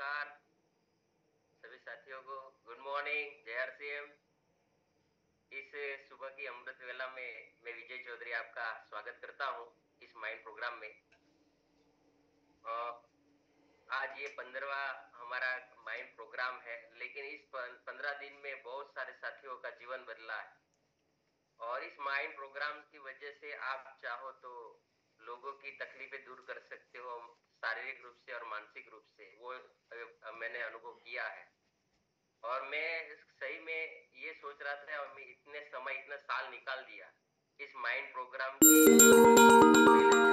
नमस्कार सभी साथियों को। गुड मॉर्निंग, जय आरसीएम। इस सुबह की अमृत वेला में मैं विजय चौधरी आपका स्वागत करता हूं इस माइंड प्रोग्राम में। और आज ये 15वां हमारा माइंड प्रोग्राम है, लेकिन इस 15 दिन में बहुत सारे साथियों का जीवन बदला है। और इस माइंड प्रोग्राम की वजह से आप चाहो तो लोगों की तकलीफें दूर कर सकते हो, शारीरिक रूप से और मानसिक रूप से। वो मैंने अनुभव किया है। और मैं सही में ये सोच रहा था, और मैं इतने समय इतना साल निकाल दिया इस माइंड प्रोग्राम की जिंदगी पहले ही अगर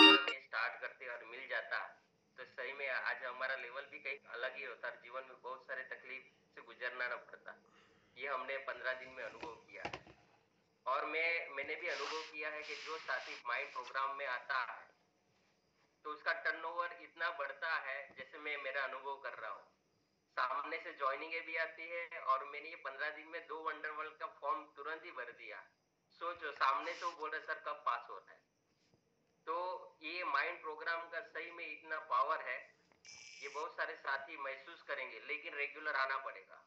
हम ये स्टार्ट करते और मिल जाता तो सही में आज हमारा लेवल भी कहीं अलग ही होता और जीवन में बहुत सारे तकलीफ से गुजरना न पड़ता। ये हमने 15 दिन में अनुभव किया है। और मैंने भी अनुभव किया है कि जो साथी माइंड प्रोग्राम में आता है तो उसका टर्नओवर इतना बढ़ता है, जैसे मैं मेरा अनुभव कर रहा हूँ। सामने से ज्वाइनिंग भी आती है और मैंने ये 15 दिन में 2 वंडर वर्ल्ड का फॉर्म तुरंत ही भर दिया। सोचो, सामने से वो बोल रहे सर कब पास होना है। तो ये माइंड प्रोग्राम का सही में इतना पावर है। ये बहुत सारे साथी महसूस करेंगे, लेकिन रेगुलर आना पड़ेगा।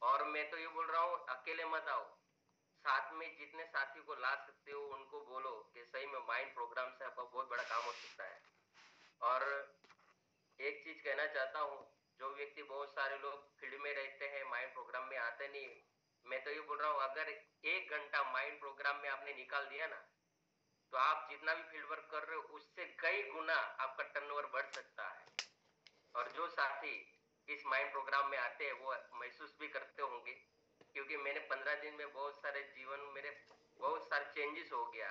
और मैं तो ये बोल रहा हूँ, अकेले मत आओ, साथ में जितने साथी को ला सकते हो उनको बोलो कि सही में माइंड प्रोग्राम से आपका बहुत बड़ा काम हो सकता है। और एक चीज कहना चाहता हूँ, जो व्यक्ति, बहुत सारे लोग फील्ड में रहते हैं, माइंड प्रोग्राम में आते नहीं। मैं तो ये बोल रहा हूँ, अगर 1 घंटा माइंड प्रोग्राम में आपने निकाल दिया ना, तो आप जितना भी फील्ड वर्क कर रहे हो उससे कई गुना आपका टर्नओवर बढ़ सकता है। और जो साथी इस माइंड प्रोग्राम में आते हैं वो महसूस भी करते होंगे, क्योंकि मैंने 15 दिन में बहुत सारे जीवन में मेरे बहुत सारे चेंजेस हो गया।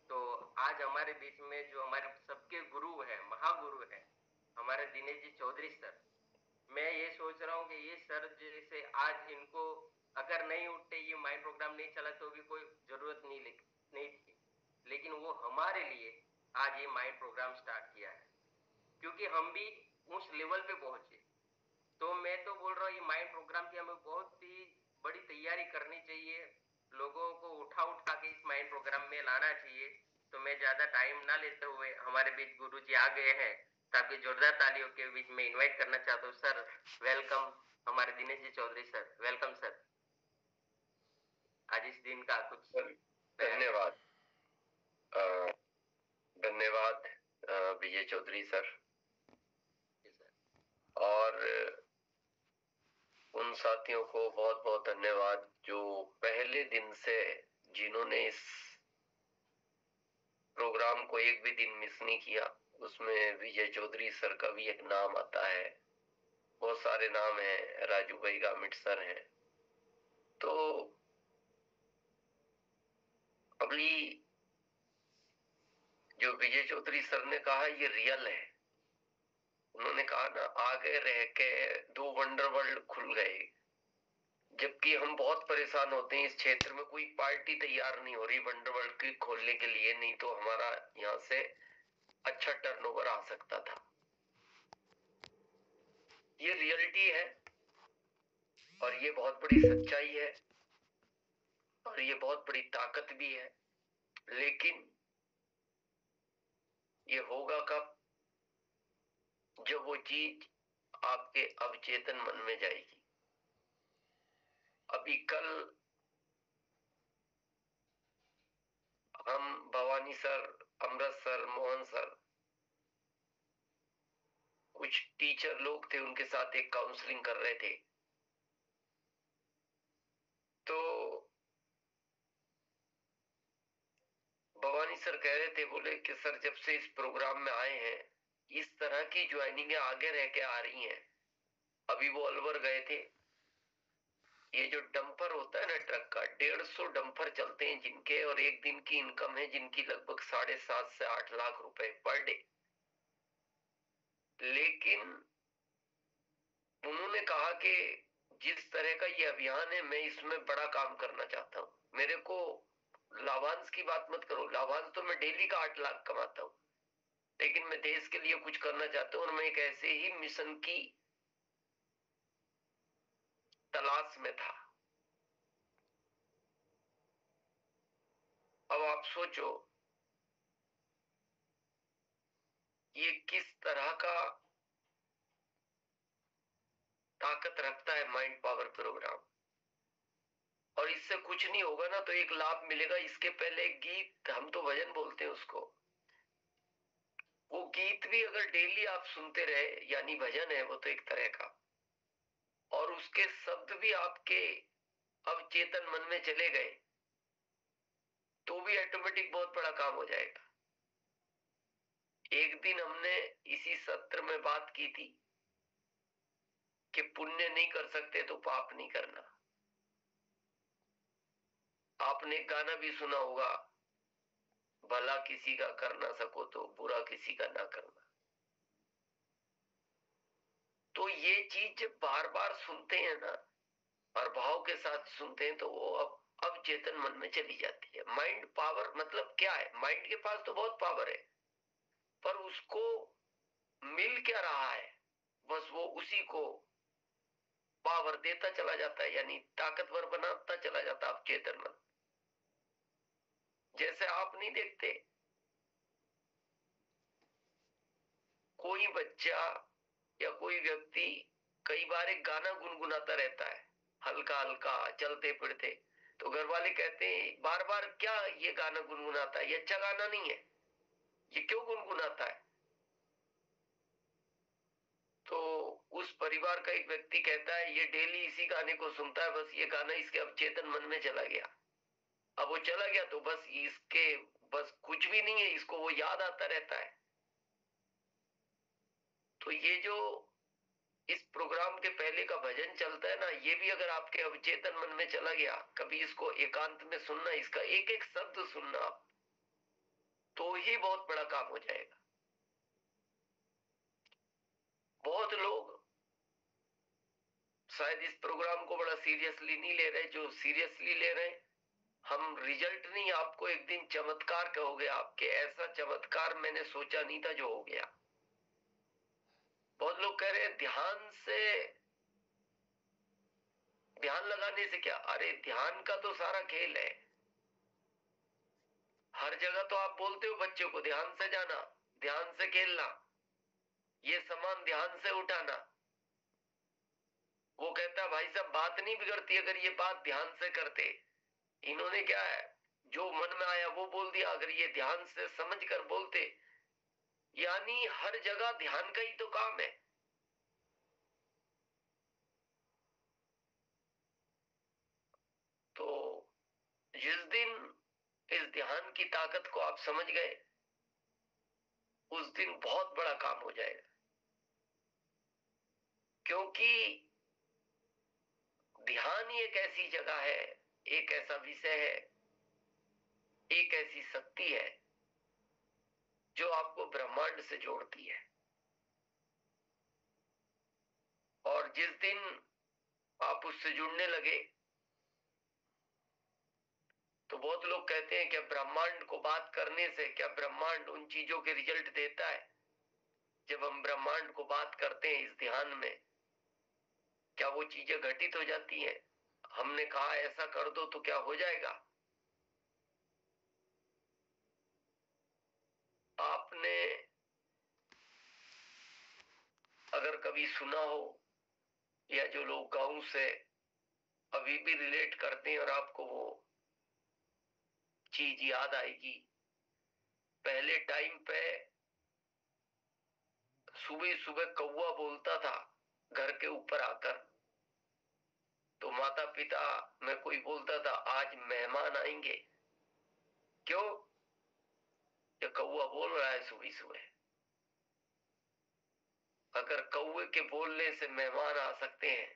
तो आज हमारे बीच में जो हमारे सबके गुरु है, महागुरु है, हमारे दिनेश जी चौधरी सर। मैं ये सोच रहा हूँ कि ये सर जैसे आज इनको अगर नहीं उठते, ये माइंड प्रोग्राम नहीं चला तो भी कोई जरूरत नहीं थी। लेकिन वो हमारे लिए आज ये माइंड प्रोग्राम स्टार्ट किया है, क्योंकि हम भी उस लेवल पे पहुंचे। तो मैं तो बोल रहा हूँ, ये माइंड प्रोग्राम की हमें बहुत ही बड़ी तैयारी करनी चाहिए। लोगों को उठा उठा के इस माइंड प्रोग्राम में लाना चाहिए। तो मैं ज्यादा टाइम ना लेते हुए, हमारे बीच गुरु जी आ गए हैं, तो आपकी जोरदार तालियों के बीच में इनवाइट करना चाहता हूँ सर। वेलकम हमारे Dinesh ji Chaudhary sir, welcome sir. आज इस दिन का कुछ धन्यवाद। धन्यवाद विजय चौधरी सर। और उन साथियों को बहुत बहुत धन्यवाद जो पहले दिन से, जिन्होंने इस प्रोग्राम को एक भी दिन मिस नहीं किया। उसमें विजय चौधरी सर का भी एक नाम आता है, बहुत सारे नाम हैं, राजू भाई गामित सर हैं। तो अभी जो विजय चौधरी सर ने कहा ये रियल है। उन्होंने कहा ना, आगे रह के 2 वंडर वर्ल्ड खुल गए। जबकि हम बहुत परेशान होते हैं, इस क्षेत्र में कोई पार्टी तैयार नहीं हो रही वंडर वर्ल्ड की खोलने के लिए, नहीं तो हमारा यहाँ से अच्छा टर्नओवर आ सकता था। ये रियलिटी है और ये बहुत बड़ी सच्चाई है और ये बहुत बड़ी ताकत भी है। लेकिन ये होगा कब? जब वो चीज आपके अवचेतन मन में जाएगी। अभी कल हम भवानी सर, अमृत सर, मोहन सर, कुछ टीचर लोग थे, उनके साथ एक काउंसलिंग कर रहे थे। तो भवानी सर कह रहे थे, बोले कि सर जब से इस प्रोग्राम में आए हैं, इस तरह की ज्वाइनिंग आगे रह के आ रही हैं। अभी वो अलवर गए थे। ये जो डंपर होता है ना ट्रक का, 150 डंपर चलते हैं जिनके, और एक दिन की इनकम है जिनकी लगभग 7.5 से 8 लाख रुपए पर डे। लेकिन उन्होंने कहा कि जिस तरह का ये अभियान है, मैं इसमें बड़ा काम करना चाहता हूँ। मेरे को लाभांश की बात मत करो, लाभांश तो मैं डेली का 8 लाख कमाता हूँ, लेकिन मैं देश के लिए कुछ करना चाहता हूँ और मैं एक ऐसे ही मिशन की तलाश में था। अब आप सोचो, ये किस तरह का ताकत रखता है माइंड पावर प्रोग्राम। और इससे कुछ नहीं होगा ना तो एक लाभ मिलेगा। इसके पहले एक गीत, हम तो भजन बोलते हैं उसको, वो गीत भी अगर डेली आप सुनते रहे, यानी भजन है वो तो एक तरह का, और उसके शब्द भी आपके अवचेतन मन में चले गए तो भी ऑटोमेटिक बहुत बड़ा काम हो जाएगा। एक दिन हमने इसी सत्र में बात की थी कि पुण्य नहीं कर सकते तो पाप नहीं करना। आपने गाना भी सुना होगा, भला किसी का कर ना सको तो बुरा किसी का ना करना। तो ये चीज जब बार बार सुनते हैं ना और भाव के साथ सुनते हैं तो वो अब चेतन मन में चली जाती है। माइंड पावर मतलब क्या है? माइंड के पास तो बहुत पावर है, पर उसको मिल क्या रहा है, बस वो उसी को पावर देता चला जाता है, यानी ताकतवर बनाता चला जाता है चेतन मन। जैसे आप नहीं देखते कोई बच्चा या कोई व्यक्ति कई बार एक गाना गुनगुनाता रहता है हल्का हल्का चलते फिरते, तो घर वाले कहते हैं बार बार क्या ये गाना गुनगुनाता है, ये अच्छा गाना नहीं है, ये क्यों गुनगुनाता है? तो उस परिवार का एक व्यक्ति कहता है ये डेली इसी गाने को सुनता है, बस ये गाना इसके अब चेतन मन में चला गया। अब वो चला गया तो बस इसके बस कुछ भी नहीं है, इसको वो याद आता रहता है। तो ये जो इस प्रोग्राम के पहले का भजन चलता है ना, ये भी अगर आपके अवचेतन मन में चला गया, कभी इसको एकांत में सुनना, इसका एक एक शब्द सुनना, तो ही बहुत बड़ा काम हो जाएगा। बहुत लोग शायद इस प्रोग्राम को बड़ा सीरियसली नहीं ले रहे, जो सीरियसली ले रहे हैं, हम रिजल्ट नहीं, आपको एक दिन चमत्कार कहोगे आपके, ऐसा चमत्कार मैंने सोचा नहीं था जो हो गया। बहुत लोग कह रहे हैं ध्यान से, ध्यान लगाने से क्या? अरे ध्यान का तो सारा खेल है। हर जगह तो आप बोलते हो बच्चों को ध्यान से जाना, ध्यान से खेलना, ये सामान ध्यान से उठाना। वो कहता है भाई साहब बात नहीं बिगड़ती अगर ये बात ध्यान से करते। इन्होंने क्या है, जो मन में आया वो बोल दिया, अगर ये ध्यान से समझ कर बोलते, यानी हर जगह ध्यान का ही तो काम है। तो जिस दिन इस ध्यान की ताकत को आप समझ गए, उस दिन बहुत बड़ा काम हो जाएगा। क्योंकि ध्यान ही एक ऐसी जगह है, एक ऐसा विषय है, एक ऐसी शक्ति है जो आपको ब्रह्मांड से जोड़ती है। और जिस दिन आप उससे जुड़ने लगे तो बहुत लोग कहते हैं क्या ब्रह्मांड को बात करने से क्या ब्रह्मांड उन चीजों के रिजल्ट देता है? जब हम ब्रह्मांड को बात करते हैं इस ध्यान में, क्या वो चीजें घटित हो जाती हैं? हमने कहा ऐसा कर दो तो क्या हो जाएगा? आपने अगर कभी सुना हो, या जो लोग गांव से अभी भी रिलेट करते हैं और आपको वो चीज याद आएगी, पहले टाइम पे सुबह सुबह कौवा बोलता था घर के ऊपर आकर, तो माता पिता में कोई बोलता था आज मेहमान आएंगे। क्यों? ये कौवा बोल रहा है सुबह सुबह। अगर कौवे के बोलने से मेहमान आ सकते हैं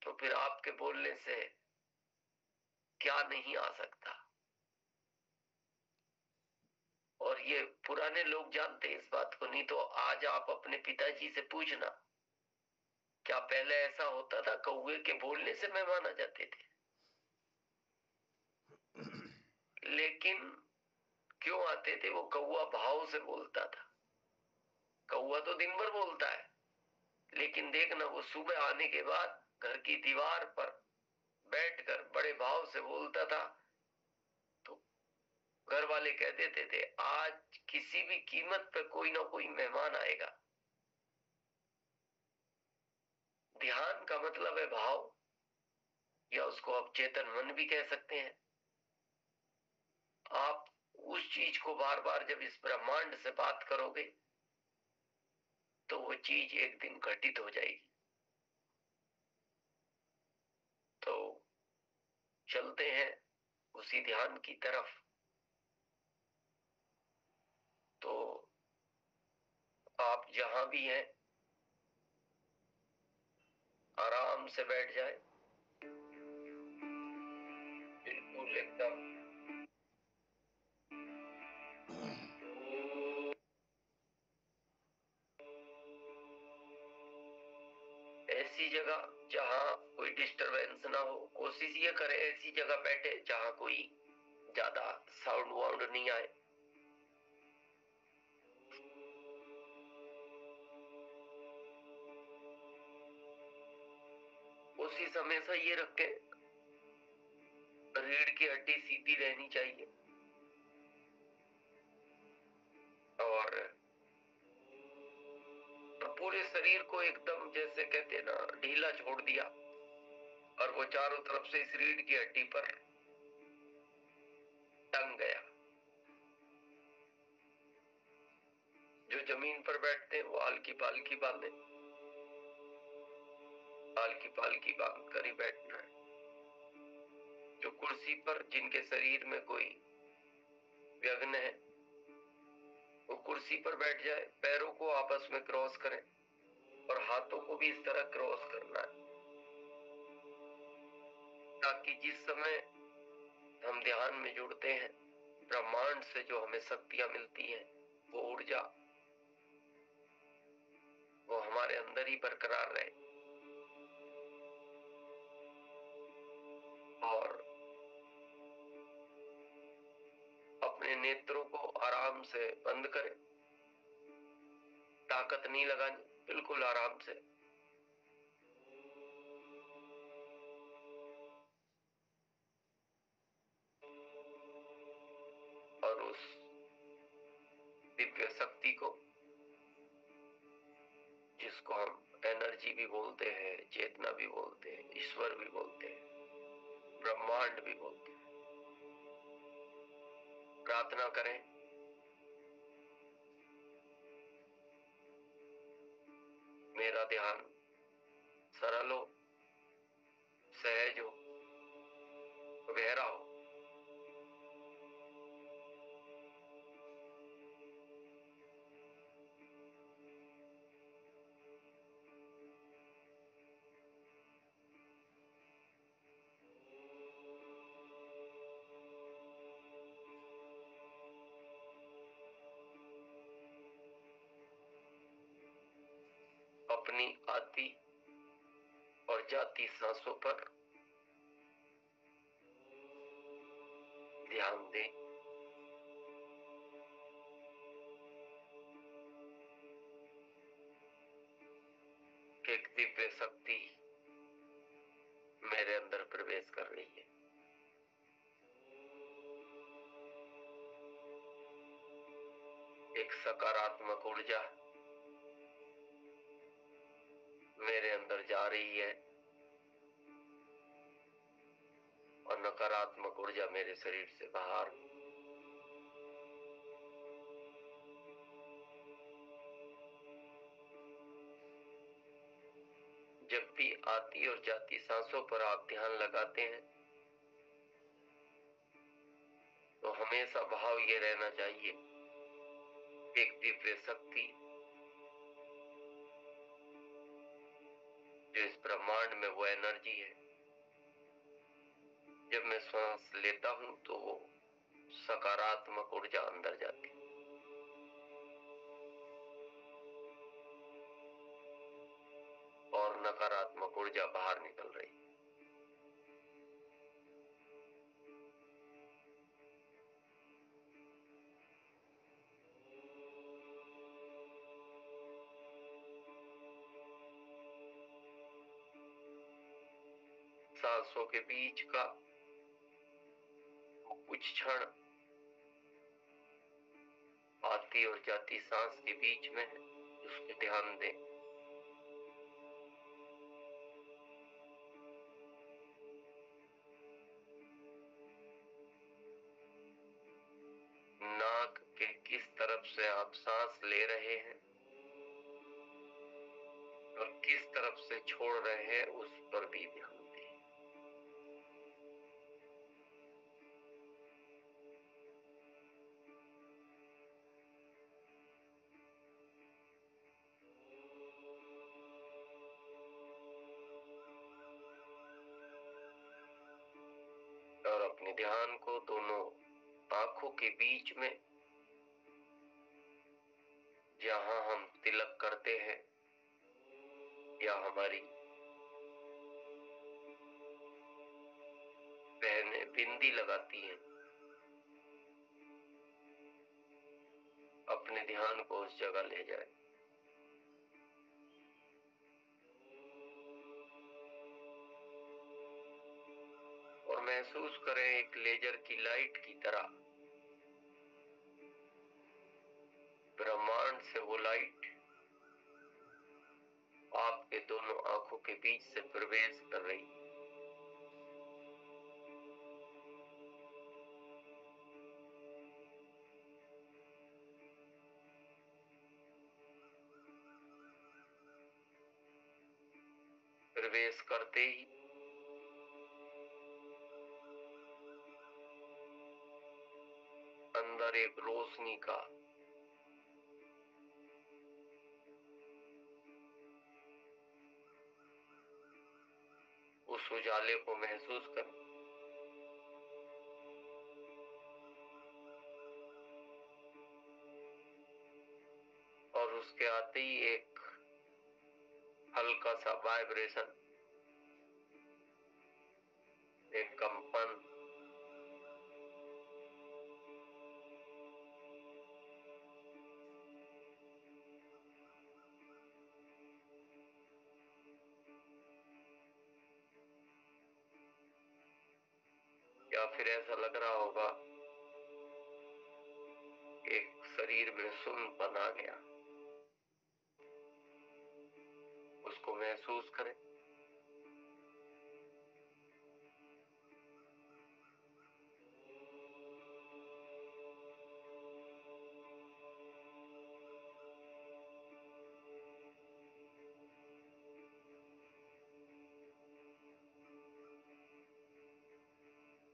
तो फिर आपके बोलने से क्या नहीं आ सकता? और ये पुराने लोग जानते हैं इस बात को, नहीं तो आज आप अपने पिताजी से पूछना, क्या पहले ऐसा होता था कौवे के बोलने से मेहमान आ जाते थे? लेकिन क्यों आते थे? वो कौवा भाव से बोलता था। कौवा तो दिन भर बोलता है, लेकिन देखना वो सुबह आने के बाद घर की दीवार पर बैठकर बड़े भाव से बोलता था, तो घर वाले कह देते थे आज किसी भी कीमत पे कोई ना कोई मेहमान आएगा। ध्यान का मतलब है भाव, या उसको आप चेतन मन भी कह सकते हैं। आप उस चीज को बार बार जब इस ब्रह्मांड से बात करोगे तो वो चीज एक दिन घटित हो जाएगी। तो चलते हैं उसी ध्यान की तरफ। तो आप जहां भी हैं आराम से बैठ जाए, बिल्कुल एकदम ऐसी जगह जहां कोई डिस्टरबेंस ना हो। कोशिश ये करें ऐसी जगह बैठे जहां कोई ज्यादा साउंड वाउंड नहीं आए। उसी समय से ये रखें रीढ़ की हड्डी सीधी रहनी चाहिए और पूरे शरीर को एकदम जैसे कहते हैं ना ढीला छोड़ दिया और वो चारों तरफ से इस रीढ़ की हड्डी पर टंग गया। जो जमीन पर बैठते हैं वो हल्की पालकी बांधे, हल्की पालकी बांध कर ही बैठना है। जो कुर्सी पर जिनके शरीर में कोई व्यग्न है वो कुर्सी पर बैठ जाए, पैरों को आपस में क्रॉस करें और हाथों को भी इस तरह क्रॉस करना है, ताकि जिस समय हम ध्यान में जुड़ते हैं ब्रह्मांड से जो हमें शक्तियां मिलती हैं वो ऊर्जा वो हमारे अंदर ही बरकरार रहे। और अपने नेत्रों को आराम से बंद करें, ताकत नहीं लगानी, बिल्कुल आराम से। और उस दिव्य शक्ति को जिसको हम एनर्जी भी बोलते हैं, चेतना भी बोलते हैं, ईश्वर भी बोलते हैं, ब्रह्मांड भी बोलते हैं, प्रार्थना करें मेरा ध्यान सरल हो, सहज हो, गहरा हो। अपनी आती और जाती सांसों पर ध्यान दें। एक दिव्य शक्ति मेरे अंदर प्रवेश कर रही है। एक सकारात्मक ऊर्जा मेरे अंदर जा रही है और नकारात्मक ऊर्जा मेरे शरीर से बाहर। जब भी आती और जाती सांसों पर आप ध्यान लगाते हैं तो हमेशा भाव ये रहना चाहिए, एक दिव्य शक्ति जो इस ब्रह्मांड में वो एनर्जी है। जब मैं सांस लेता हूं तो वो सकारात्मक ऊर्जा अंदर जाती है और नकारात्मक ऊर्जा बाहर निकल रही है। सांसों के बीच का वो कुछ क्षण आती और जाती सांस के बीच में है, उस पे ध्यान दें। नाक के किस तरफ से आप सांस ले रहे हैं और किस तरफ से छोड़ रहे हैं, उस पर भी ध्यान दें। और अपने ध्यान को दोनों आंखों के बीच में, जहां हम तिलक करते हैं या हमारी बहनें बिंदी लगाती हैं, अपने ध्यान को उस जगह ले जाए। और महसूस करें एक लेजर की लाइट की तरह ब्रह्मांड से वो लाइट आपके दोनों आंखों के बीच से प्रवेश कर रही। प्रवेश करते ही अंदर एक रोशनी का उस उजाले को महसूस करें। और उसके आते ही एक हल्का सा वाइब्रेशन, एक कंपन, या फिर ऐसा लग रहा होगा एक शरीर में सुन्नपन आ गया, उसको महसूस करें।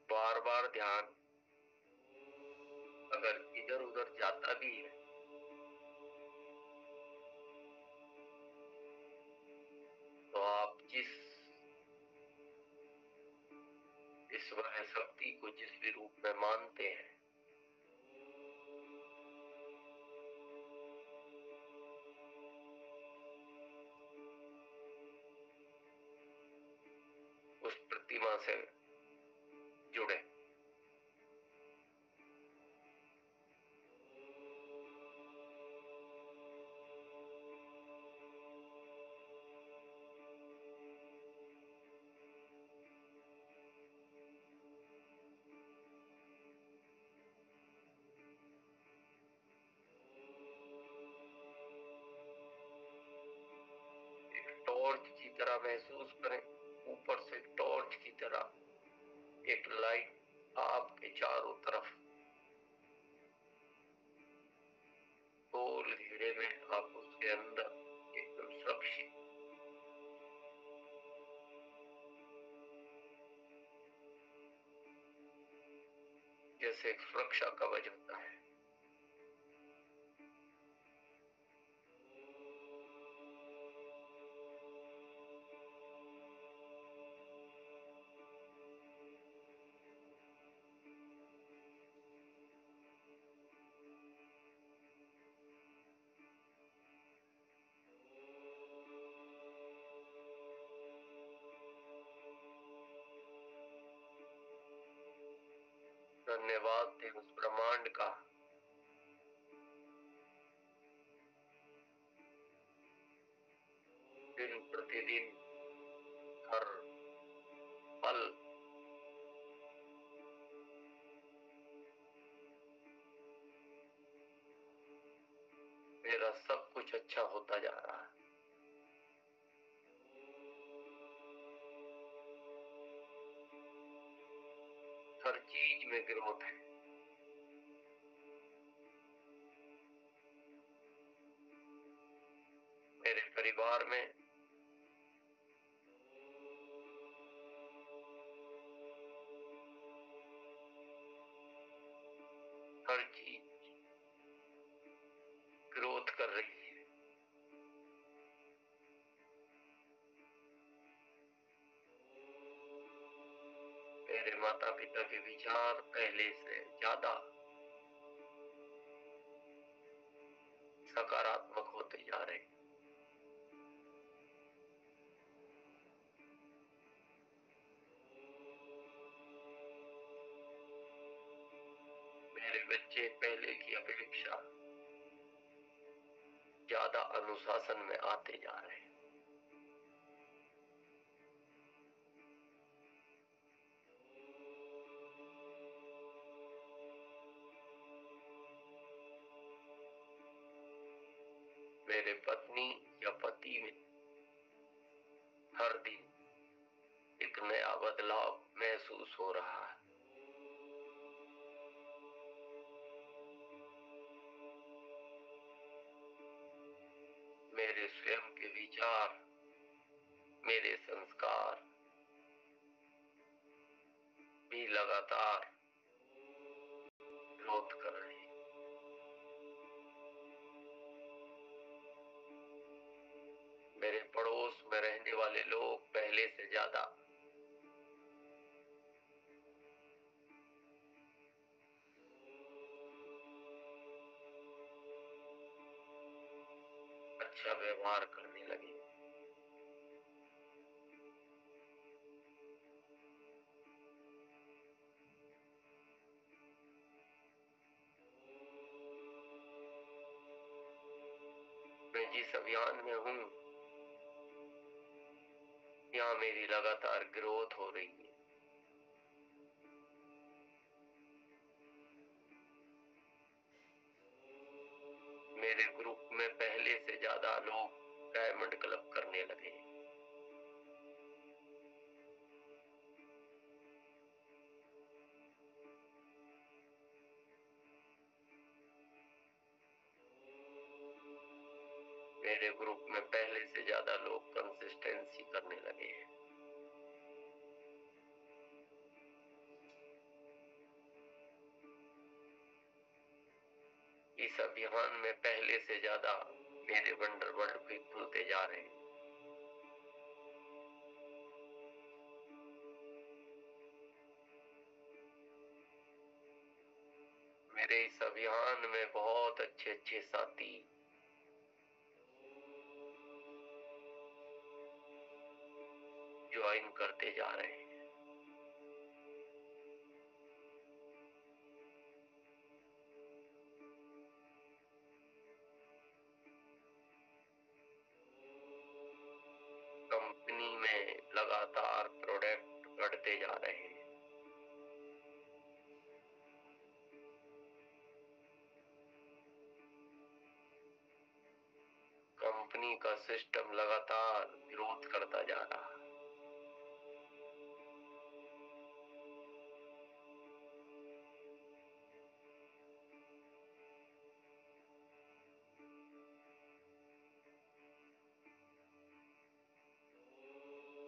बार बार ध्यान अगर इधर उधर जाता भी है तो आप जिस ईश्वर शक्ति को जिस भी रूप में मानते हैं, उस प्रतिमा से जुड़े। टॉर्च की तरह महसूस करें, ऊपर से टॉर्च की तरह एक लाइट आपके चारों तरफ गोल घेरे में, आप उसके अंदर एकदम सुरक्षित, जैसे एक सुरक्षा कवच होता है। धन्यवाद दें उस ब्रह्मांड का दिन प्रतिदिन हर पल अच्छा होता जा रहा है। हर चीज में ग्रोथ है। मेरे परिवार में हर चीज ग्रोथ कर रही है। मेरे माता पिता के विचार पहले से ज्यादा सकारात्मक होते जा रहे हैं। मेरे बच्चे पहले की अपेक्षा ज्यादा अनुशासन में आते जा रहे हैं। मेरे पत्नी या पति में हर दिन एक नया बदलाव महसूस हो रहा है। मेरे स्वयं के विचार, मेरे संस्कार भी लगातार ग्रोथ कर रहे हैं। मेरे पड़ोस में रहने वाले लोग पहले से ज्यादा अच्छा व्यवहार करने लगे। मैं जिस अभियान में हूँ, यहाँ मेरी लगातार ग्रोथ हो रही है। मेरे ग्रुप में पहले से ज्यादा लोग डायमंड क्लब करने लगे। मेरे ग्रुप में पहले से ज्यादा लोग कंसिस्टेंसी करने लगे हैं। इस अभियान में पहले से ज्यादा मेरे वंडर वर्ल्ड भी खुलते जा रहे हैं। मेरे इस अभियान में बहुत अच्छे अच्छे साथी ज्वाइन करते जा रहे हैं। कंपनी में लगातार प्रोडक्ट बढ़ते जा रहे हैं। कंपनी का सिस्टम लगातार ग्रोथ करता जा रहा है।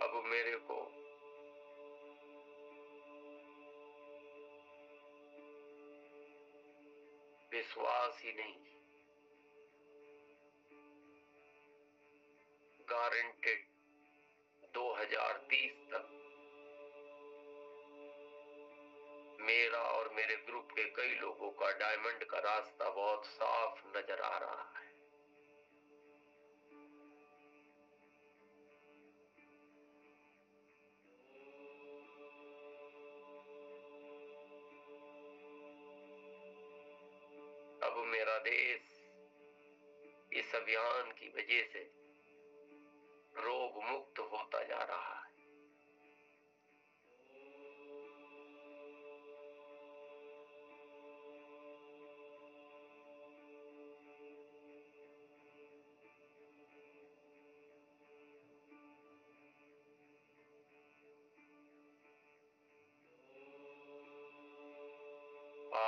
अब मेरे को विश्वास ही नहीं, गारंटेड 2030 तक मेरा और मेरे ग्रुप के कई लोगों का डायमंड का रास्ता बहुत साफ नजर आ रहा है। अब मेरा देश इस अभियान की वजह से रोग मुक्त होता जा रहा है।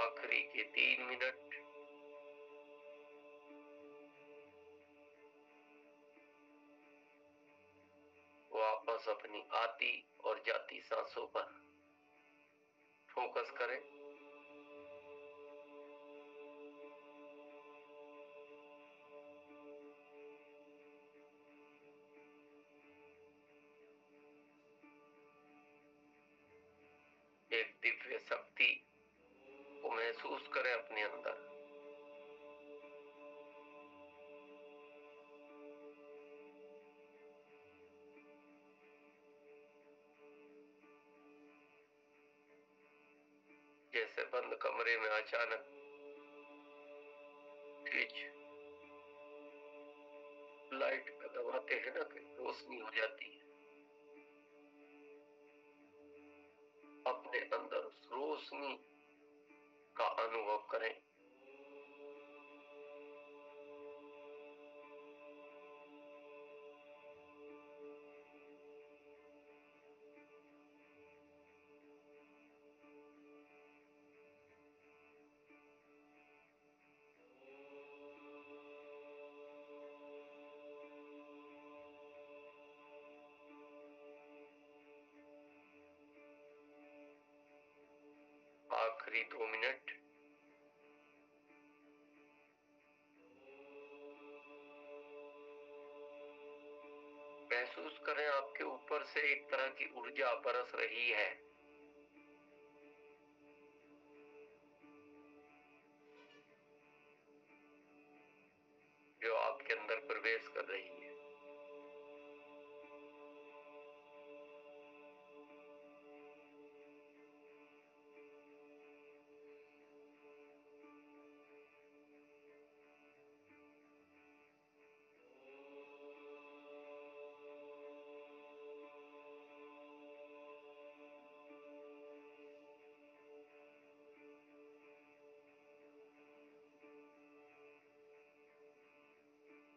आखिरी के 3 मिनट। वापस अपनी आती और जाती सांसों पर फोकस करें। एक दिव्य शक्ति को महसूस करें अपने अंदर। जैसे बंद कमरे में अचानक स्विच लाइट का दबाते हैं ना, कि रोशनी हो जाती है। अपने अंदर उस रोशनी का अनुभव करें। आखिरी 2 मिनट। महसूस करें आपके ऊपर से एक तरह की ऊर्जा बरस रही है, जो आपके अंदर प्रवेश कर रही है।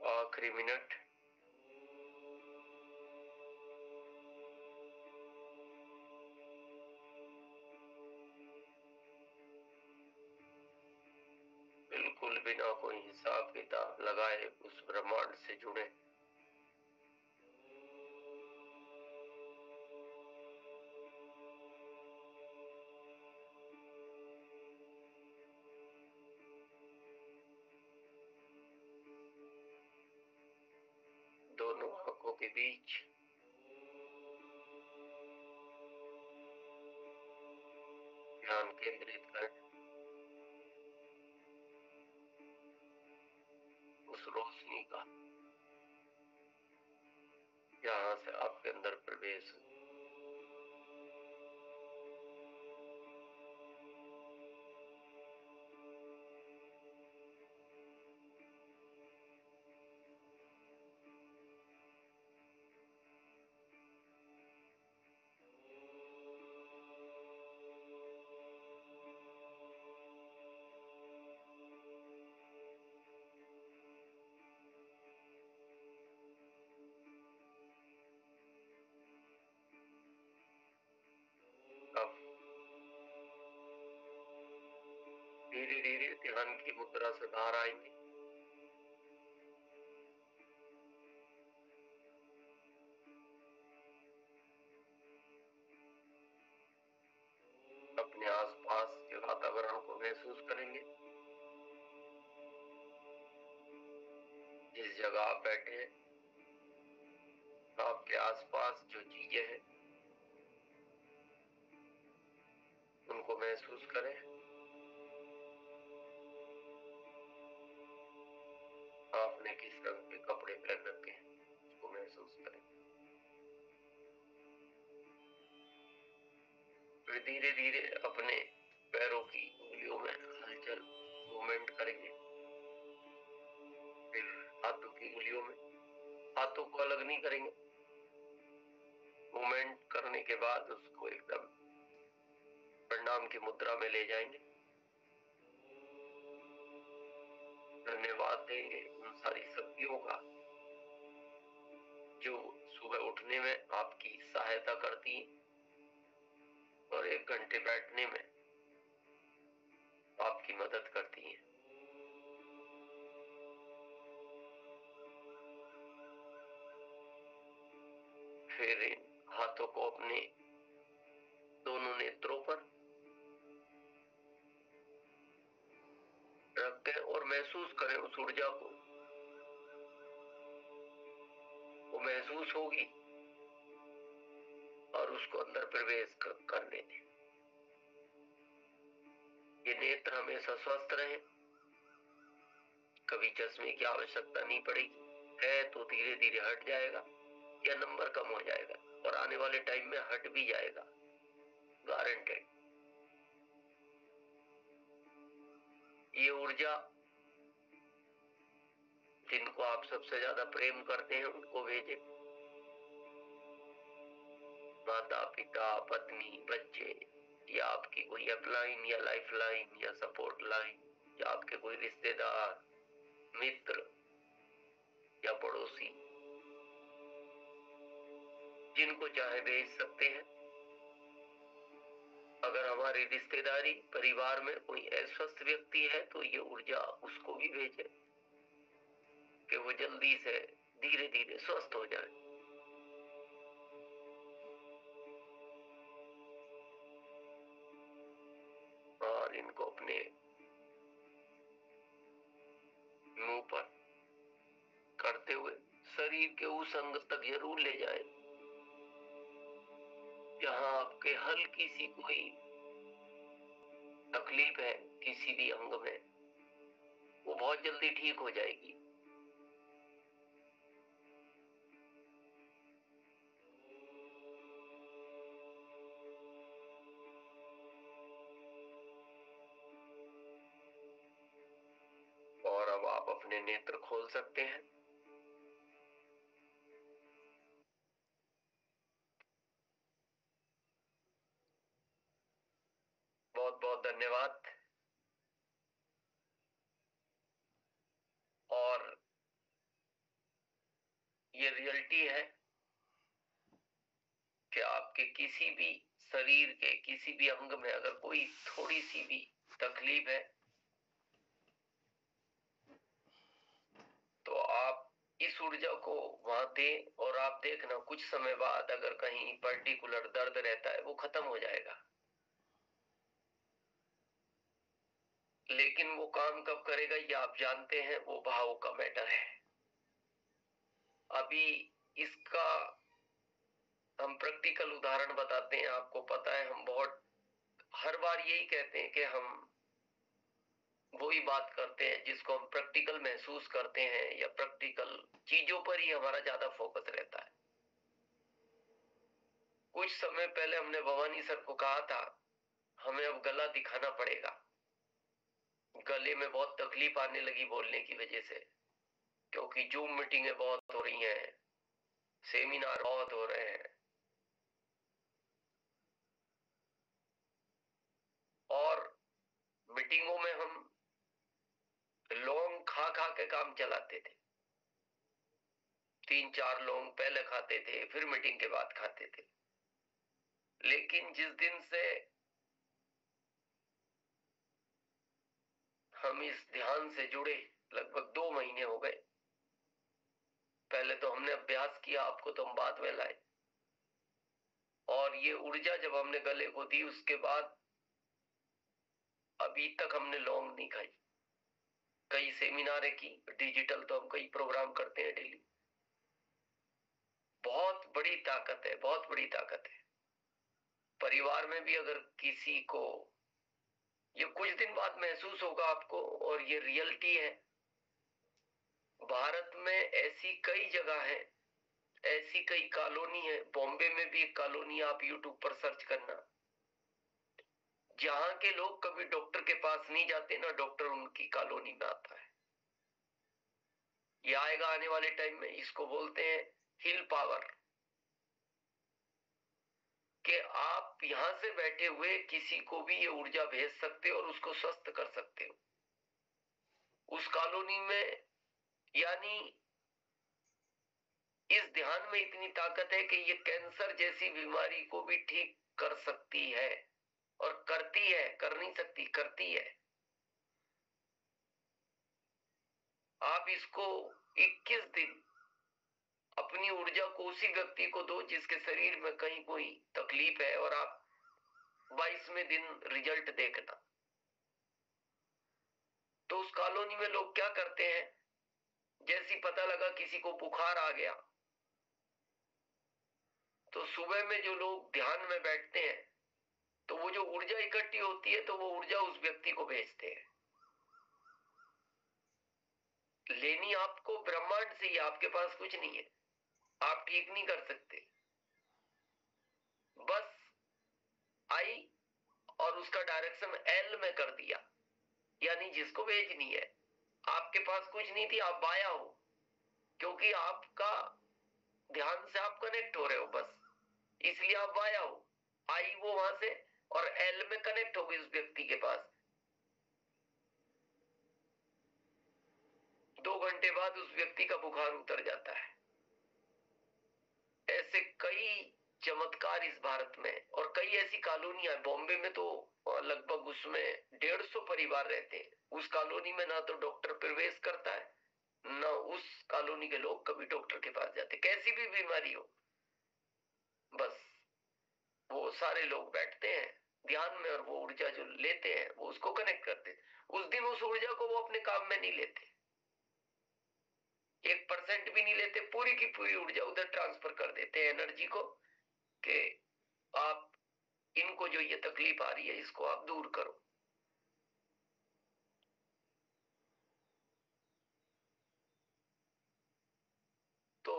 आखिरी मिनट। बिल्कुल बिना कोई हिसाब किताब लगाए उस ब्रह्मांड से जुड़े। दोनों आंखों के बीच ध्यान केंद्रित करें उस रोशनी का, जहां से आपके अंदर प्रवेश हो। अब धीरे धीरे ध्यान की मुद्रा से बाहर आएंगे। अपने आसपास के वातावरण को महसूस करेंगे। जिस जगह आप बैठे हैं, आपके आसपास जो चीजें हैं उनको महसूस करें। आपने किस रंग के कपड़े पहन रखे हैं उसको महसूस करें। फिर धीरे धीरे अपने पैरों की उंगलियों में हलचल मूवमेंट करेंगे। फिर हाथों की उंगलियों में, हाथों को अलग नहीं करेंगे। मूवमेंट करने के बाद उसको एकदम प्रणाम की मुद्रा में ले जाएंगे। धन्यवाद देंगे उन सारी शक्तियों का जो सुबह उठने में आपकी सहायता करती हैं और 1 घंटे बैठने में आपकी मदद करती हैं। फिर इन हाथों को अपने दोनों नेत्रों पर रखें और महसूस करें उस ऊर्जा को। वो महसूस होगी और उसको अंदर प्रवेश करने दें। ये नेत्र हमेशा स्वस्थ रहे, कभी चश्मे की आवश्यकता नहीं पड़ेगी, है तो धीरे धीरे हट जाएगा या नंबर कम हो जाएगा और आने वाले टाइम में हट भी जाएगा, गारंटेड। ये ऊर्जा जिनको आप सबसे ज्यादा प्रेम करते हैं उनको भेजे, माता पिता पत्नी बच्चे, या आपकी कोई अपलाइन या लाइफ लाइन या सपोर्ट लाइन, या आपके कोई रिश्तेदार मित्र या पड़ोसी, जिनको चाहे भेज सकते हैं। अगर हमारी रिश्तेदारी परिवार में कोई अस्वस्थ व्यक्ति है तो ये ऊर्जा उसको भी भेजे कि वो जल्दी से धीरे धीरे स्वस्थ हो जाए। और इनको अपने मुंह पर करते हुए शरीर के उस अंग तक जरूर ले जाएं जहां आपके हल्की सी कोई तकलीफ है किसी भी अंग में, वो बहुत जल्दी ठीक हो जाएगी। और अब आप अपने नेत्र खोल सकते हैं। बहुत बहुत धन्यवाद। और ये रियलिटी है कि आपके किसी भी शरीर के किसी भी अंग में अगर कोई थोड़ी सी भी तकलीफ है तो आप इस ऊर्जा को वहां दें और आप देखना कुछ समय बाद अगर कहीं पर्टिकुलर दर्द रहता है वो खत्म हो जाएगा। लेकिन वो काम कब करेगा ये आप जानते हैं, वो भाव का मैटर है। अभी इसका हम प्रैक्टिकल उदाहरण बताते हैं। आपको पता है हम बहुत हर बार यही कहते हैं कि हम वही बात करते हैं जिसको हम प्रैक्टिकल महसूस करते हैं या प्रैक्टिकल चीजों पर ही हमारा ज्यादा फोकस रहता है। कुछ समय पहले हमने भवानी सर को कहा था हमें अब गला दिखाना पड़ेगा, गले में बहुत तकलीफ आने लगी बोलने की वजह से, क्योंकि जूम मीटिंगें बहुत हो रही हैं, सेमिनार बहुत हो रहे हैं और मीटिंगों में हम लौंग खा खा के काम चलाते थे। 3-4 लौंग पहले खाते थे फिर मीटिंग के बाद खाते थे। लेकिन जिस दिन से हम इस ध्यान से जुड़े लगभग 2 महीने हो गए। पहले तो हमने अभ्यास किया, आपको तो हम बाद में लाए, और ये ऊर्जा जब हमने गले को दी उसके बाद अभी तक हमने लौंग नहीं खाई। कई सेमिनार की, डिजिटल तो हम कई प्रोग्राम करते हैं डेली। बहुत बड़ी ताकत है, बहुत बड़ी ताकत है। परिवार में भी अगर किसी को ये कुछ दिन बाद महसूस होगा आपको, और ये रियलिटी है। भारत में ऐसी कई जगह है, ऐसी कई कॉलोनी है, बॉम्बे में भी एक कॉलोनी, आप यूट्यूब पर सर्च करना, जहां के लोग कभी डॉक्टर के पास नहीं जाते ना डॉक्टर उनकी कॉलोनी में आता है। ये आएगा आने वाले टाइम में, इसको बोलते हैं हिल पावर, कि आप यहां से बैठे हुए किसी को भी ये ऊर्जा भेज सकते हो और उसको स्वस्थ कर सकते हो उस कॉलोनी में। यानी इस ध्यान में इतनी ताकत है कि ये कैंसर जैसी बीमारी को भी ठीक कर सकती है, और करती है, कर नहीं सकती, करती है। आप इसको 21 दिन अपनी ऊर्जा को उसी व्यक्ति को दो जिसके शरीर में कहीं कोई तकलीफ है, और आप 22वें दिन रिजल्ट देखना। तो उस कॉलोनी में लोग क्या करते हैं, जैसी पता लगा किसी को बुखार आ गया, तो सुबह में जो लोग ध्यान में बैठते हैं, तो वो जो ऊर्जा इकट्ठी होती है, तो वो ऊर्जा उस व्यक्ति को भेजते हैं। लेनी आपको ब्रह्मांड से ही, आपके पास कुछ नहीं है, आप ठीक नहीं कर सकते। बस आई और उसका डायरेक्शन एल में कर दिया, यानी जिसको भेजनी है। आपके पास कुछ नहीं थी, आप वाया हो, क्योंकि आपका ध्यान से आप कनेक्ट हो रहे हो, बस इसलिए आप वाया हो। आई वो वहां से और एल में कनेक्ट हो गई उस व्यक्ति के पास। 2 घंटे बाद उस व्यक्ति का बुखार उतर जाता है। ऐसे कई चमत्कार इस भारत में, और कई ऐसी कॉलोनियां, बॉम्बे में तो लगभग उसमें 150 परिवार रहते हैं। उस कॉलोनी में ना तो डॉक्टर प्रवेश करता है, ना उस कॉलोनी के लोग कभी डॉक्टर के पास जाते, कैसी भी बीमारी हो। बस वो सारे लोग बैठते हैं ध्यान में, और वो ऊर्जा जो लेते हैं वो उसको कनेक्ट करते हैं। उस दिन उस ऊर्जा को वो अपने काम में नहीं लेते, 1% भी नहीं लेते, पूरी की पूरी ऊर्जा उधर ट्रांसफर कर देते हैं एनर्जी को, कि आप इनको जो ये तकलीफ आ रही है इसको आप दूर करो। तो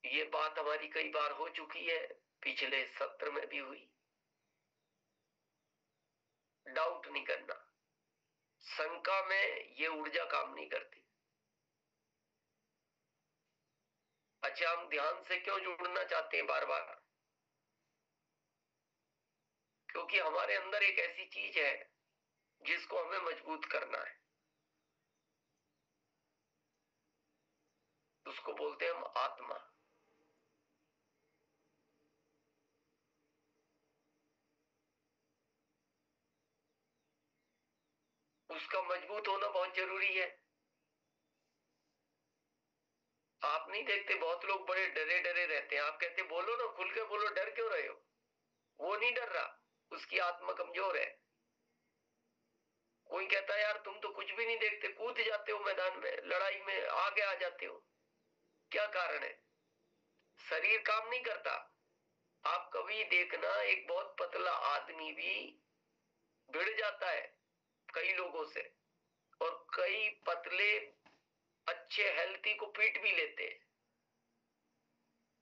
ये बात हमारी कई बार हो चुकी है, पिछले सत्र में भी हुई। डाउट नहीं करना, शंका में ये ऊर्जा काम नहीं करती। अच्छा, हम ध्यान से क्यों जुड़ना चाहते हैं बार बार? क्योंकि हमारे अंदर एक ऐसी चीज है जिसको हमें मजबूत करना है, उसको बोलते हैं हम आत्मा। उसका मजबूत होना बहुत जरूरी है। आप नहीं देखते, बहुत लोग बड़े डरे डरे रहते हैं, आप कहते बोलो ना, खुल के बोलो, डर क्यों रहे हो? वो नहीं डर रहा, उसकी आत्मा कमजोर है। कोई कहता है यार तुम तो कुछ भी नहीं देखते, कूद जाते हो मैदान में, लड़ाई में आगे आ जाते हो, क्या कारण है? शरीर काम नहीं करता। आप कभी देखना, एक बहुत पतला आदमी भी भिड़ जाता है कई लोगों से, और कई पतले अच्छे हेल्थी को पीट भी लेते हैं।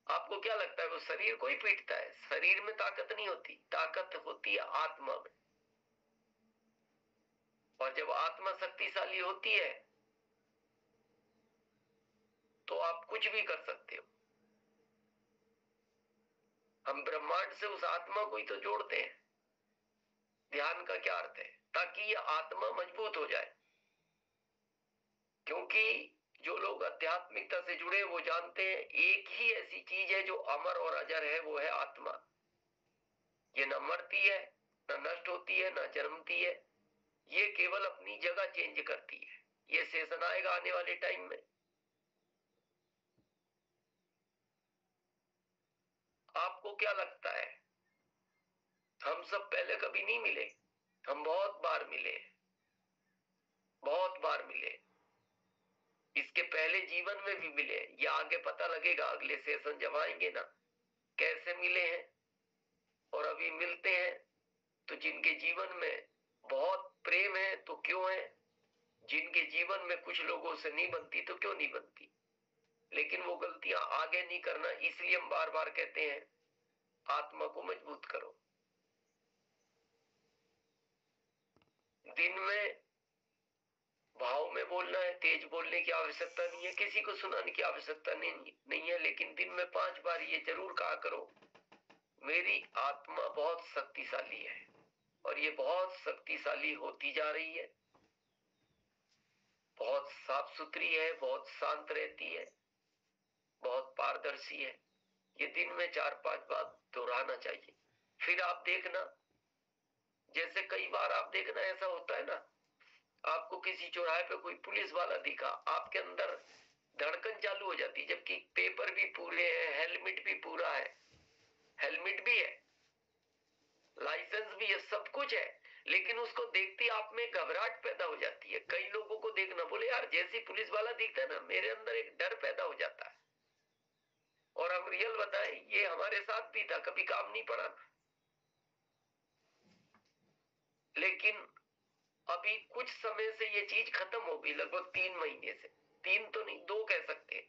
आपको क्या लगता है वो शरीर को ही पीटता है? शरीर में ताकत नहीं होती, ताकत होती है आत्मा में। और जब आत्मा शक्तिशाली होती है तो आप कुछ भी कर सकते हो। हम ब्रह्मांड से उस आत्मा को ही तो जोड़ते हैं। ध्यान का क्या अर्थ है? ताकि ये आत्मा मजबूत हो जाए। क्योंकि जो लोग आध्यात्मिकता से जुड़े वो जानते हैं एक ही ऐसी चीज है जो अमर और अजर है, वो है आत्मा। ये न मरती है, न नष्ट होती है, न जन्मती है, ये केवल अपनी जगह चेंज करती है। ये सेशन आएगा आने वाले टाइम में। आपको क्या लगता है, हम सब पहले कभी नहीं मिले? हम बहुत बार मिले, बहुत बार मिले, इसके पहले जीवन में भी मिले। ये आगे पता लगेगा अगले सेशन जब आएंगे ना, कैसे मिले हैं और अभी मिलते हैं। तो जिनके जीवन में बहुत प्रेम है तो क्यों है, जिनके जीवन में कुछ लोगों से नहीं बनती तो क्यों नहीं बनती। लेकिन वो गलतियां आगे नहीं करना, इसलिए हम बार बार कहते हैं आत्मा को मजबूत करो। दिन में भाव में बोलना है, तेज बोलने की आवश्यकता नहीं है, किसी को सुनाने की आवश्यकता नहीं है। लेकिन दिन में 5 बार ये जरूर कहा करो, मेरी आत्मा बहुत शक्तिशाली है, और ये बहुत शक्तिशाली होती जा रही है, बहुत साफ सुथरी है, बहुत शांत रहती है, बहुत पारदर्शी है। ये दिन में 4-5 बार दोहराना चाहिए। फिर आप देखना, जैसे कई बार आप देखना ऐसा होता है ना, आपको किसी चौराहे पे कोई पुलिस वाला दिखा, आपके अंदर धड़कन चालू हो जाती, जबकि पेपर भी पूरे हैं, हेलमेट भी पूरा है, हेलमेट भी है, लाइसेंस भी है, सब कुछ है, लेकिन उसको देखती आप में घबराहट पैदा हो जाती है। कई लोगों को देखना, बोले यार जैसी पुलिस वाला दिखता है ना, मेरे अंदर एक डर पैदा हो जाता है। और हम रियल बताएं, ये हमारे साथ भी था, कभी काम नहीं पड़ा। लेकिन अभी कुछ समय से ये चीज खत्म हो गई, लगभग 3 महीने से, 3 तो नहीं 2 कह सकते।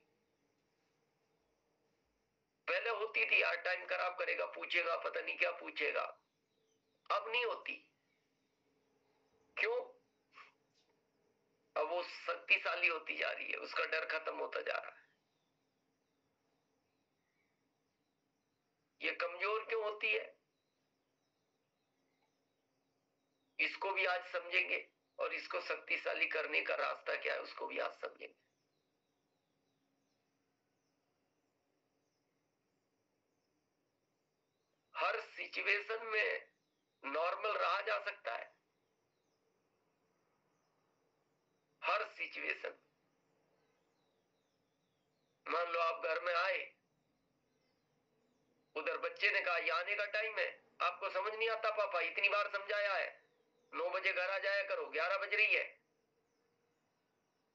पहले होती थी यार, टाइम खराब करेगा, पूछेगा, पता नहीं क्या पूछेगा, अब नहीं होती। क्यों? अब वो शक्तिशाली होती जा रही है, उसका डर खत्म होता जा रहा है। ये कमजोर क्यों होती है, इसको भी आज समझेंगे, और इसको शक्तिशाली करने का रास्ता क्या है उसको भी आज समझेंगे। हर सिचुएशन में नॉर्मल रहा जा सकता है, हर सिचुएशन। मान लो आप घर में आए, उधर बच्चे ने कहा ये आने का टाइम है, आपको समझ नहीं आता, पापा इतनी बार समझाया है, 9 बजे घर आ जाया करो, 11 बज रही है।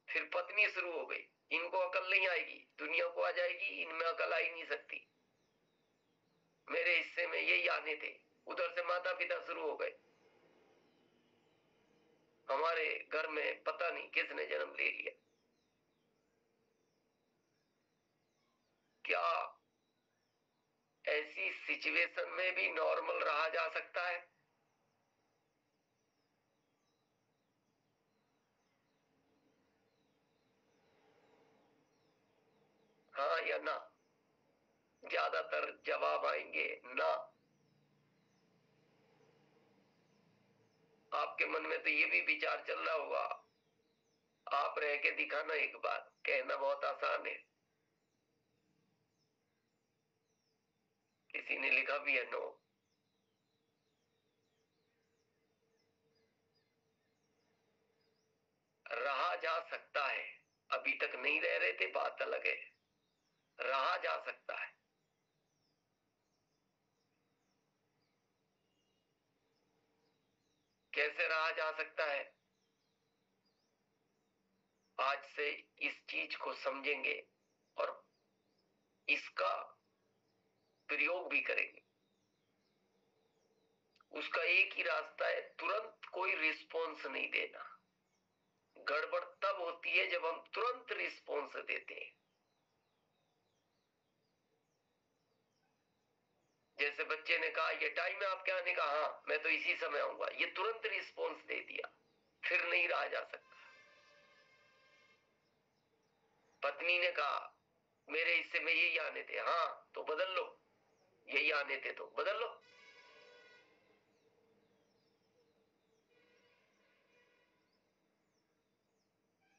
फिर पत्नी शुरू हो गई, इनको अकल नहीं आएगी, दुनिया को आ जाएगी, इनमें अकल आ ही नहीं सकती, मेरे हिस्से में यही आने थे। उधर से माता पिता शुरू हो गए, हमारे घर में पता नहीं किसने जन्म ले लिया। क्या ऐसी सिचुएशन में भी नॉर्मल रहा जा सकता है? हाँ या ना? ज्यादातर जवाब आएंगे ना। आपके मन में तो ये भी विचार चल रहा होगा, आप रह के दिखाना एक बार, कहना बहुत आसान है। किसी ने लिखा भी है नो। रहा जा सकता है, अभी तक नहीं रह रहे थे, बात अलग है, रहा जा सकता है। कैसे रहा जा सकता है? आज से इस चीज को समझेंगे और इसका प्रयोग भी करेंगे। उसका एक ही रास्ता है, तुरंत कोई रिस्पॉन्स नहीं देना। गड़बड़ तब होती है जब हम तुरंत रिस्पॉन्स देते हैं। जैसे बच्चे ने कहा ये टाइम है आपके आने का, हाँ मैं तो इसी समय आऊंगा, ये तुरंत रिस्पॉन्स दे दिया, फिर नहीं रहा जा सकता। पत्नी ने कहा मेरे हिस्से में यही आने थे, हाँ तो बदल लो, यही आने थे तो बदल लो।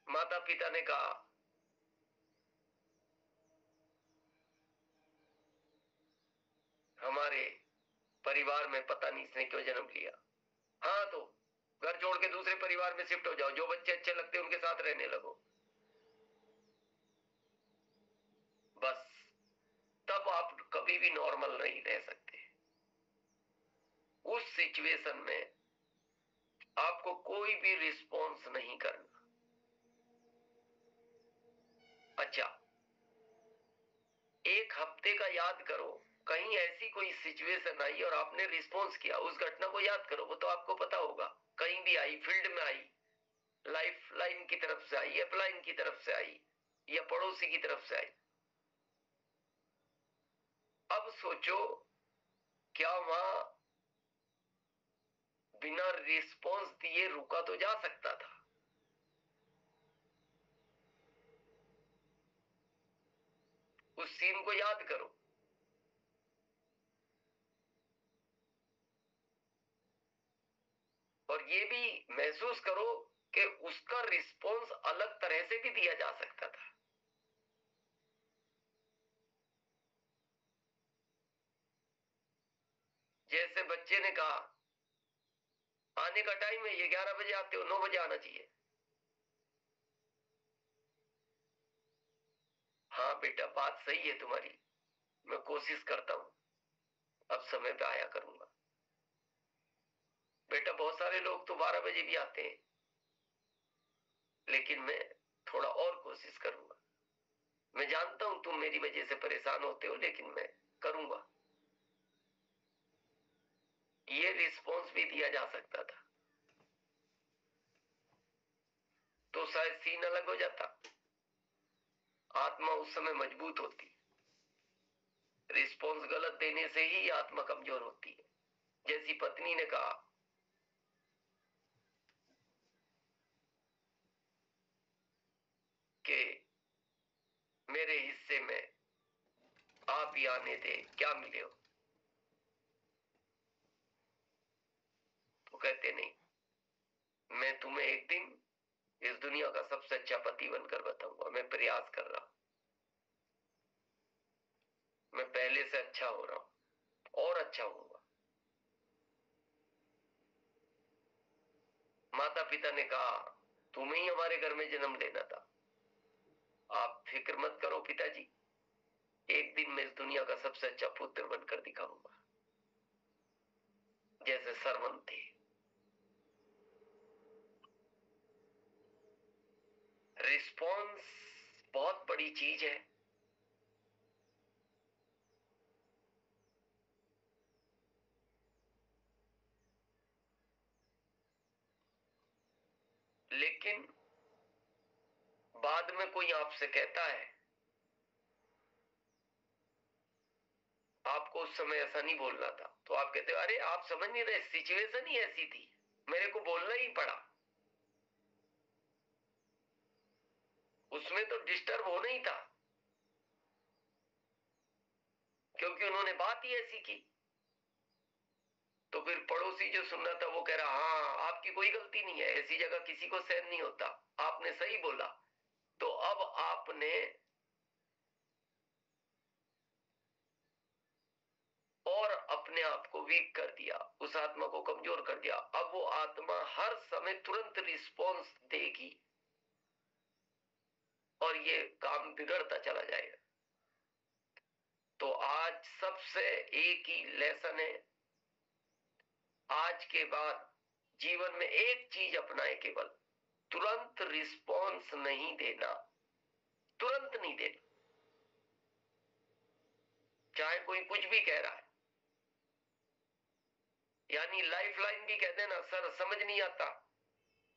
माता पिता ने कहा हमारे परिवार में पता नहीं इसने क्यों जन्म लिया, हाँ तो घर छोड़ के दूसरे परिवार में शिफ्ट हो जाओ, जो बच्चे अच्छे लगते हैं उनके साथ रहने लगो। बस तब आप कभी भी नॉर्मल नहीं रह सकते। उस सिचुएशन में आपको कोई भी रिस्पॉन्स नहीं करना। अच्छा, एक हफ्ते का याद करो, कहीं ऐसी कोई सिचुएशन आई और आपने रिस्पॉन्स किया, उस घटना को याद करो, वो तो आपको पता होगा, कहीं भी आई, फील्ड में आई, लाइफ लाइन की तरफ से आई, अपलाइन की तरफ से आई, या पड़ोसी की तरफ से आई। अब सोचो, क्या वहां बिना रिस्पॉन्स दिए रुका तो जा सकता था? उस सीन को याद करो, और ये भी महसूस करो कि उसका रिस्पॉन्स अलग तरह से भी दिया जा सकता था। जैसे बच्चे ने कहा आने का टाइम है, ये 11 बजे आते हो, 9 बजे आना चाहिए। हाँ बेटा, बात सही है तुम्हारी, मैं कोशिश करता हूं, अब समय पे आया करूंगा। बेटा बहुत सारे लोग तो 12 बजे भी आते हैं, लेकिन मैं थोड़ा और कोशिश करूंगा। मैं जानता हूं तुम मेरी वजह से परेशान होते हो, लेकिन मैं करूंगा। ये रिस्पॉन्स भी दिया जा सकता था तो शायद सीन अलग हो जाता, आत्मा उस समय मजबूत होती। रिस्पॉन्स गलत देने से ही आत्मा कमजोर होती है। जैसी पत्नी ने कहा कि मेरे हिस्से में आप ही आने दे, क्या मिले हो, तो कहते नहीं, मैं तुम्हें एक दिन इस दुनिया का सबसे अच्छा पति बनकर बताऊंगा। मैं प्रयास कर रहा हूं, मैं पहले से अच्छा हो रहा हूं और अच्छा होऊंगा। माता पिता ने कहा तुम्हें ही हमारे घर में जन्म लेना था, आप फिक्र मत करो पिताजी, एक दिन मैं इस दुनिया का सबसे अच्छा पुत्र बनकर दिखाऊंगा। जैसे सरवन थे। रिस्पॉन्स बहुत बड़ी चीज है। लेकिन बाद में कोई आपसे कहता है, आपको उस समय ऐसा नहीं बोलना था, तो आप कहते हो अरे आप समझ नहीं रहे, सिचुएशन ही ऐसी थी, मेरे को बोलना ही पड़ा। उसमें तो डिस्टर्ब होना ही था, क्योंकि उन्होंने बात ही ऐसी की। तो फिर पड़ोसी जो सुन रहा था वो कह रहा हाँ आपकी कोई गलती नहीं है, ऐसी जगह किसी को सहन नहीं होता, आपने सही बोला। तो अब आपने और अपने आप को वीक कर दिया, उस आत्मा को कमजोर कर दिया। अब वो आत्मा हर समय तुरंत रिस्पॉन्स देगी और ये काम बिगड़ता चला जाएगा। तो आज सबसे एक ही लेसन है, आज के बाद जीवन में एक चीज अपनाए, केवल तुरंत रिस्पॉन्स नहीं देना, तुरंत नहीं देना, चाहे कोई कुछ भी कह रहा है। यानी लाइफ लाइन भी कह देना, सर समझ नहीं आता,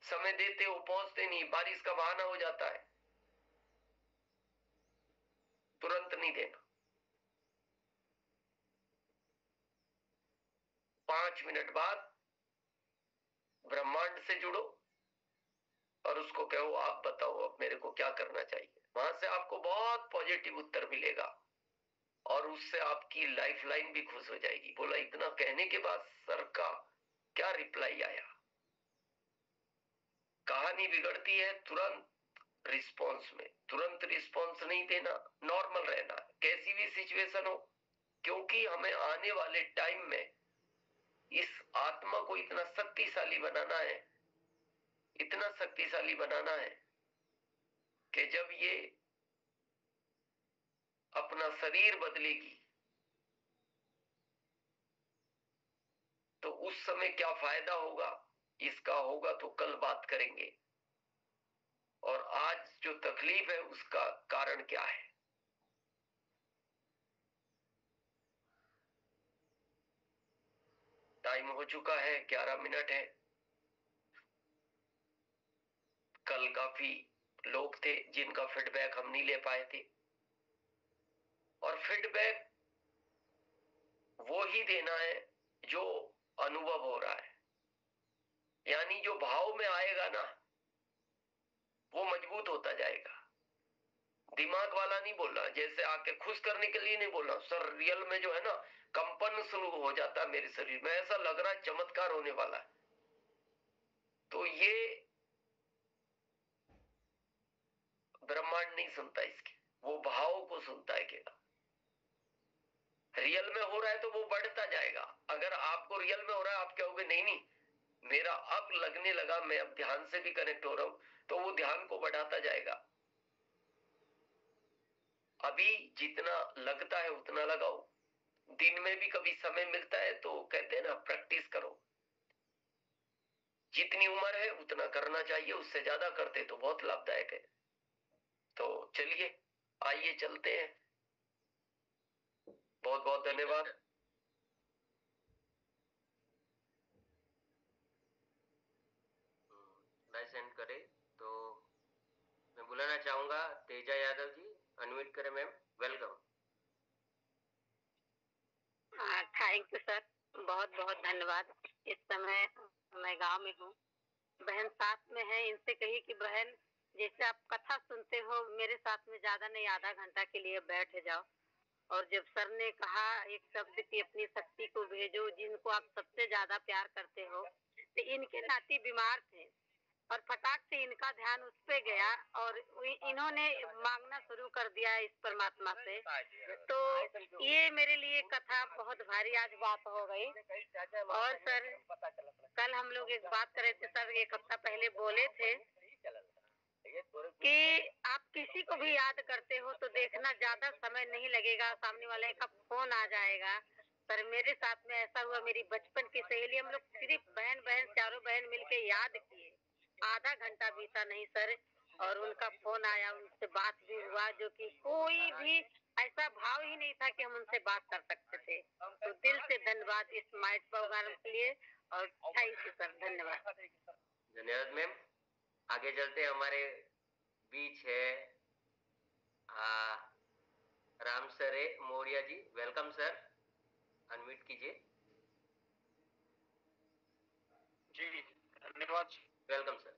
समय देते हो पहुंचते नहीं, बारिश का बहाना हो जाता है, तुरंत नहीं देना। 5 मिनट बाद ब्रह्मांड से जुड़ो और उसको कहो आप बताओ अब मेरे को क्या करना चाहिए। वहां से आपको बहुत पॉजिटिव उत्तर मिलेगा और उससे आपकी लाइफ लाइन भी खुश हो जाएगी। बोला इतना कहने के बाद सर का क्या रिप्लाई आया। कहानी बिगड़ती है तुरंत रिस्पॉन्स में, तुरंत रिस्पॉन्स नहीं देना, नॉर्मल रहना कैसी भी सिचुएशन हो, क्योंकि हमें आने वाले टाइम में इस आत्मा को इतना शक्तिशाली बनाना है, इतना शक्तिशाली बनाना है कि जब ये अपना शरीर बदलेगी तो उस समय क्या फायदा होगा, इसका होगा तो कल बात करेंगे। और आज जो तकलीफ है उसका कारण क्या है। टाइम हो चुका है, 11 मिनट है। कल काफी लोग थे जिनका फीडबैक हम नहीं ले पाए थे, और फीडबैक वो ही देना है जो अनुभव हो रहा है। यानी जो भाव में आएगा ना वो मजबूत होता जाएगा। दिमाग वाला नहीं बोल रहा, जैसे आके खुश करने के लिए नहीं बोल रहा, सर रियल में जो है ना कंपन शुरू हो जाता है मेरे शरीर में, ऐसा लग रहा है चमत्कार होने वाला है। तो ये ब्रह्मांड नहीं सुनता इसके, वो भाव को सुनता है केवल। रियल में हो रहा है तो वो बढ़ता जाएगा। अगर आपको रियल में हो रहा है आप कहोगे नहीं नहीं मेरा अब लगने लगा, मैं अब ध्यान से भी कनेक्ट हो रहा हूं, तो वो ध्यान को बढ़ाता जाएगा। अभी जितना लगता है उतना लगाओ। दिन में भी कभी समय मिलता है तो कहते हैं ना, प्रैक्टिस करो। जितनी उम्र है उतना करना चाहिए, उससे ज्यादा करते तो बहुत लाभदायक है। तो चलिए, आइए चलते हैं। बहुत बहुत धन्यवाद। लाइक सेंड करे तो मैं बुलाना चाहूंगा तेजा यादव जी, अनम्यूट करें ma'am, welcome. Thank you sir, बहुत बहुत धन्यवाद। इस समय मैं गांव में हूँ, बहन साथ में है, इनसे कही कि बहन जैसे आप कथा सुनते हो मेरे साथ में ज्यादा नहीं, आधा घंटा के लिए बैठ जाओ। और जब सर ने कहा एक शब्द की अपनी शक्ति को भेजो जिनको आप सबसे ज्यादा प्यार करते हो, तो इनके नाती बीमार थे और फटाक से इनका ध्यान उस पे गया और इन्होंने मांगना शुरू कर दिया इस परमात्मा से। तो ये मेरे लिए कथा बहुत भारी आज बात हो गई। और सर कल हम लोग एक बात कर रहे थे, सर एक हफ्ता पहले बोले थे कि आप किसी को भी याद करते हो तो देखना ज्यादा समय नहीं लगेगा, सामने वाले का फोन आ जाएगा। पर मेरे साथ में ऐसा हुआ, मेरी बचपन की सहेली, हम लोग सिर्फ बहन बहन चारों बहन मिलके याद किए, आधा घंटा बीता नहीं सर, और उनका फोन आया, उनसे बात भी हुआ, जो कि कोई भी ऐसा भाव ही नहीं था कि हम उनसे बात कर सकते थे। तो दिल से धन्यवाद इस माइट प्रोग्राम के लिए, और थैंक यू सर, धन्यवाद। धन्यवाद मैम। आगे चलते हमारे बीच है राम सरे Maurya ji, welcome sir, unmute कीजिए। जी धन्यवाद, welcome sir.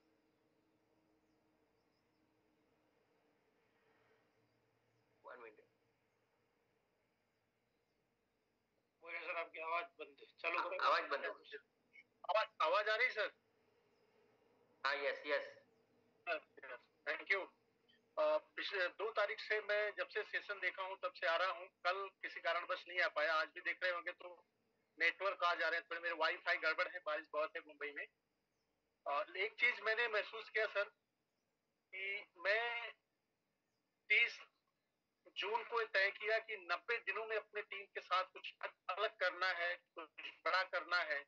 One minute. Sir आपकी आवाज बंद है, चलो करो। आवाज बंद हो गई। आवाज आ रही सर? हाँ, यस यस। Thank you. पिछले 2 तारीख से मैं जब से सेशन देखा हूँ तब से आ रहा हूँ। कल किसी कारणवश नहीं आ पाया, आज भी देख रहे होंगे तो नेटवर्क आ जा रहे हैं थोड़े, मेरे वाईफाई गड़बड़ है, बारिश बहुत है मुंबई में। और एक चीज मैंने महसूस किया सर कि मैं 30 जून को तय किया कि 90 दिनों में अपने टीम के साथ कुछ अलग करना है, कुछ बड़ा करना है,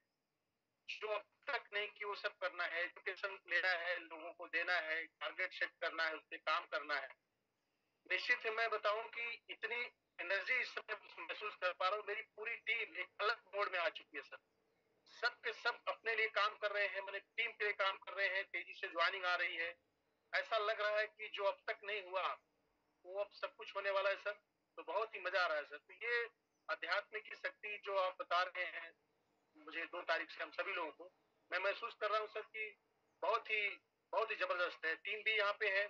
जो अब तक नहीं की वो सब करना है, एजुकेशन लेना है, लोगों को देना है, टारगेट सेट करना है, उस पर काम करना है। निश्चित है, मैं बताऊं कि इतनी एनर्जी इस समय महसूस कर पा रहा हूँ। मेरी पूरी टीम एक अलग मोड में आ चुकी है सर। सब के सब अपने लिए काम कर रहे हैं, मैंने टीम के लिए काम कर रहे हैं, तेजी से ज्वाइनिंग आ रही है। ऐसा लग रहा है कि जो अब तक नहीं हुआ वो अब सब कुछ होने वाला है सर। तो बहुत ही मजा आ रहा है सर। तो ये अध्यात्म की शक्ति जो आप बता रहे हैं मुझे 2 तारीख से हम सभी लोगों को, मैं महसूस कर रहा हूँ सर कि बहुत ही जबरदस्त है। टीम भी यहाँ पे है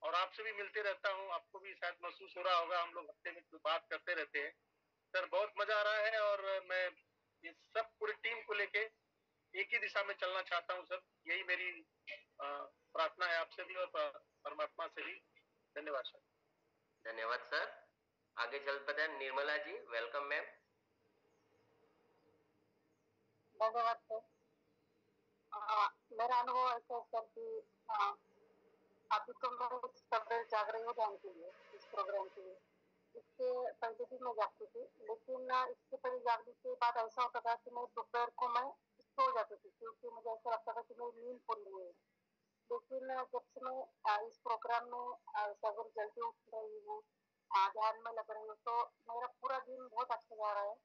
और आपसे भी मिलते रहता हूँ, आपको भी शायद महसूस हो रहा होगा, हम लोग हफ्ते में तो बात करते रहते हैं सर। बहुत मजा आ रहा है और मैं इस सब पूरी टीम को लेके एक ही दिशा में चलना चाहता हूँ सर। यही मेरी प्रार्थना है आपसे भी और परमात्मा से भी। धन्यवाद सर। धन्यवाद सर। आगे चल पते हैं निर्मला जी, वेलकम मैम। धन्यवाद सर। मेरा अनुभव ऐसा है सर कि अभी तो मैं सवेरे जाग रही हूँ ध्यान के लिए, इस प्रोग्राम के लिए। इसके पहले भी मैं जागती थी, लेकिन इसके पहले जागने के बाद ऐसा होता था कि मैं दोपहर को मैं सो जाती थी, क्योंकि मुझे ऐसा लगता था कि मेरी नींद पूरी नहीं है। लेकिन जब से मैं इस प्रोग्राम में सवेरे जल्दी उठ रही हूँ, ध्यान में लग रही हूँ, तो मेरा पूरा दिन बहुत अच्छा जा रहा है।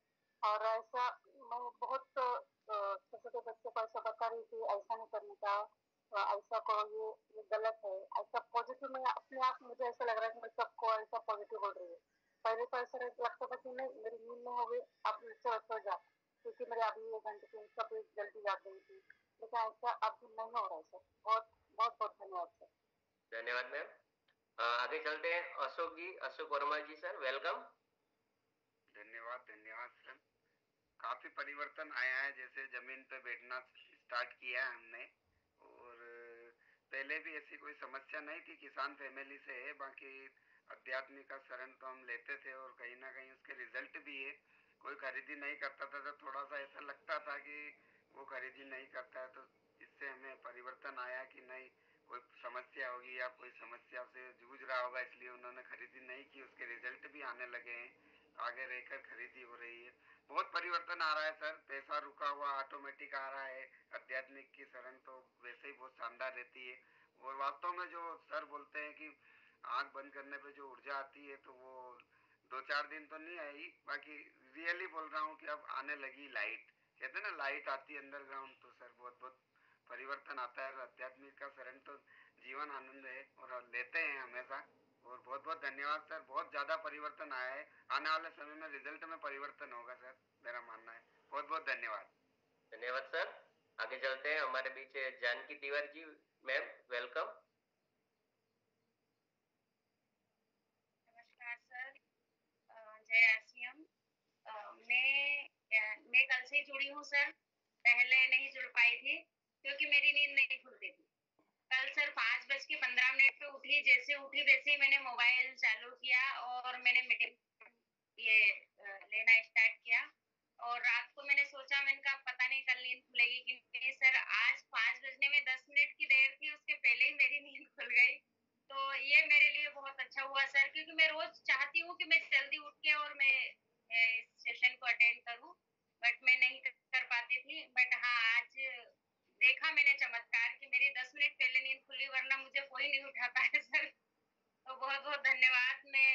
और ऐसा मैं बहुत छोटे छोटे बच्चों को ऐसा बता रही थी ऐसा नहीं करने का, ऐसा करो, ये गलत है, ऐसा पॉजिटिव। मैं अपने आप, मुझे ऐसा लग रहा है कि मैं सबको ऐसा पॉजिटिव बोल रही हूँ। पहले तो ऐसा लगता था कि नहीं मेरी नींद में हो गई, आप सो जा, क्योंकि मेरे अभी 1 घंटे की सब जल्दी जाग गई थी। लेकिन ऐसा अब नहीं हो रहा है सर। बहुत बहुत बहुत धन्यवाद सर। धन्यवाद मैम। आगे चलते हैं अशोक जी, अशोक वर्मा जी सर, वेलकम। धन्यवाद धन्यवाद सर। काफी परिवर्तन आया है, जैसे जमीन पे बैठना स्टार्ट किया है हमने। और पहले भी ऐसी कोई समस्या नहीं थी, किसान फैमिली से है, बाकी अध्यात्मिक का शरण तो हम लेते थे और कहीं ना कहीं उसके रिजल्ट भी है। कोई खरीदी नहीं करता था तो थोड़ा सा ऐसा लगता था कि वो खरीदी नहीं करता है। तो इससे हमें परिवर्तन आया कि नहीं, कोई समस्या होगी या कोई समस्या से जूझ रहा होगा, इसलिए उन्होंने खरीदी नहीं की। उसके रिजल्ट भी आने लगे हैं, आगे रहकर खरीदी हो रही है। बहुत परिवर्तन आ रहा है सर, पैसा रुका हुआ ऑटोमेटिक आ रहा है। आध्यात्मिक की शरण तो वैसे ही बहुत शानदार रहती है। और वास्तव में जो सर बोलते हैं कि आंख बंद करने पे जो ऊर्जा आती है, तो वो 2-4 दिन तो नहीं आई, बाकी रियली बोल रहा हूँ कि अब आने लगी लाइट। कहते हैं ना, लाइट आती है अंडरग्राउंड, तो सर बहुत बहुत परिवर्तन आता है। आध्यात्मिक का शरण तो जीवन आनंद है और लेते हैं हमेशा। और बहुत बहुत धन्यवाद सर, बहुत ज्यादा परिवर्तन आया है। आने वाले समय में रिजल्ट में परिवर्तन होगा सर, मेरा मानना है। बहुत बहुत धन्यवाद। धन्यवाद सर। आगे चलते हैं, हमारे बीच जानकी तिवारी जी, मैम वेलकम। नमस्कार सर, जय आरसीएम। मैं कल से जुड़ी हूँ सर, पहले नहीं जुड़ पाई थी क्योंकि मेरी नींद नहीं खुलती थी। कल सर 5:15 पे उठी, जैसे उठी वैसे ही मैंने मोबाइल चालू किया और मैंने मीटिंग ये लेना स्टार्ट किया। और रात को मैंने सोचा, मैंने कहा पता नहीं कल नींद खुलेगी कि नहीं। सर आज 5 बजने में 10 मिनट की देर थी, उसके पहले ही मेरी नींद खुल गई। तो ये मेरे लिए बहुत अच्छा हुआ सर, क्योंकि मैं रोज चाहती हूँ कि मैं जल्दी उठ के और मैं इस सेशन को अटेंड करूँ, बट मैं नहीं कर पाती थी। बट हाँ, आज देखा मैंने चमत्कार कि मेरी 10 मिनट पहले नींद खुली, वरना मुझे कोई नहीं उठाता है सर। तो बहुत बहुत धन्यवाद। मैं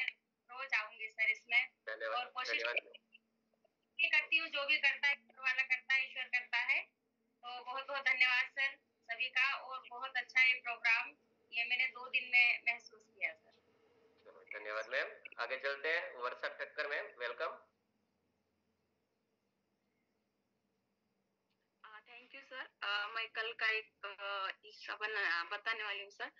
रोज आऊंगी सर इसमें और कोशिश करती हूँ, जो भी करता है ऊपर वाला करता है, ईश्वर करता है। तो बहुत बहुत धन्यवाद सर सभी का। और बहुत अच्छा ये प्रोग्राम, ये मैंने 2 दिन में महसूस किया सर। धन्यवाद मैम। आगे चलते हैं, Varsha Thakkar ma'am welcome. Thank you sir. मैं कल का एक हिस्सा बताने वाली हूँ सर।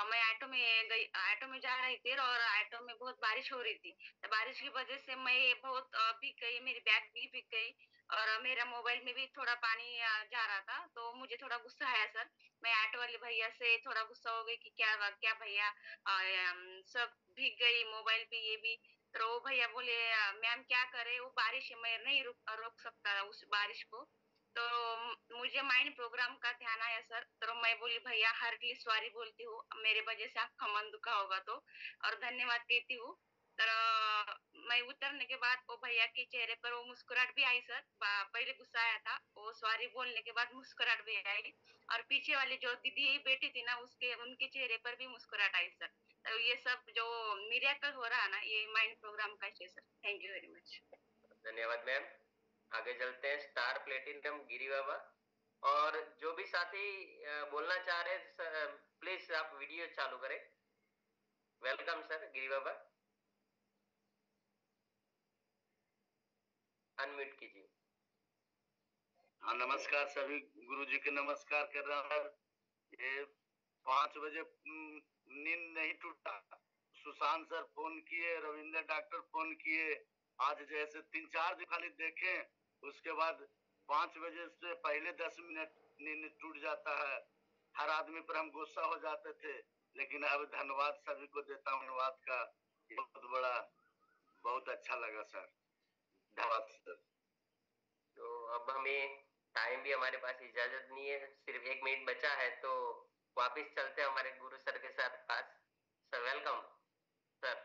मैं ऑटो में गई, ऑटो में जा रही थी और ऑटो में बहुत बारिश हो रही थी। तो बारिश की वजह से मैं बहुत भीग गई, मेरी बैग भी भीग गई और मेरा मोबाइल में भी थोड़ा पानी जा रहा था। तो मुझे थोड़ा गुस्सा आया सर। मैं ऑटो वाले भैया से थोड़ा गुस्सा हो गई कि क्या भैया, सब भीग गई, मोबाइल भी ये भी। तो वो भैया बोले, मैम क्या करे, वो बारिश है, मैं नहीं रोक सकता उस बारिश को। तो मुझे माइंड प्रोग्राम का ध्यान आया सर। तो मैं बोली भैया हार्टली सॉरी बोलती हूँ, मेरे वजह से आपका मन दुखा होगा तो, और धन्यवाद देती हूँ। तर मैं उतरने के बाद वो भैया के चेहरे पर वो मुस्कुराहट भी आई सर। पहले गुस्सा आया था, वो सॉरी बोलने के बाद मुस्कुराहट भी आई। और पीछे वाली जो दीदी बैठी थी ना, उनके चेहरे पर भी मुस्कुराहट आई सर। तो ये सब जो मिरेकल हो रहा है ना, ये माइंड प्रोग्राम का है sir. Thank you very much. धन्यवाद मैम। आगे चलते हैं, स्टार प्लेटिनम गिरी बाबा। और जो भी साथी बोलना चाह रहे हैं, प्लीज आप वीडियो चालू करें। वेलकम सर गिरी बाबा, अनम्यूट कीजिए। हाँ नमस्कार, सभी गुरु जी के नमस्कार कर रहा हूँ। ये 5 बजे नींद नहीं टूटा। सुशांत सर फोन किए, रविंद्र डॉक्टर फोन किए, आज जैसे 3-4 दिन खाली देखे, उसके बाद 5 बजे से पहले 10 मिनट नींद टूट जाता है। हर आदमी पर हम गुस्सा हो जाते थे, लेकिन अब धन्यवाद सभी को देता हूँ धन्यवाद का। बहुत बड़ा, बहुत अच्छा लगा सर, धन्यवाद सर। तो अब हमें टाइम भी हमारे पास इजाजत नहीं है, सिर्फ 1 मिनट बचा है, तो वापिस चलते हैं हमारे गुरु सर के साथ पास। Sir welcome sir.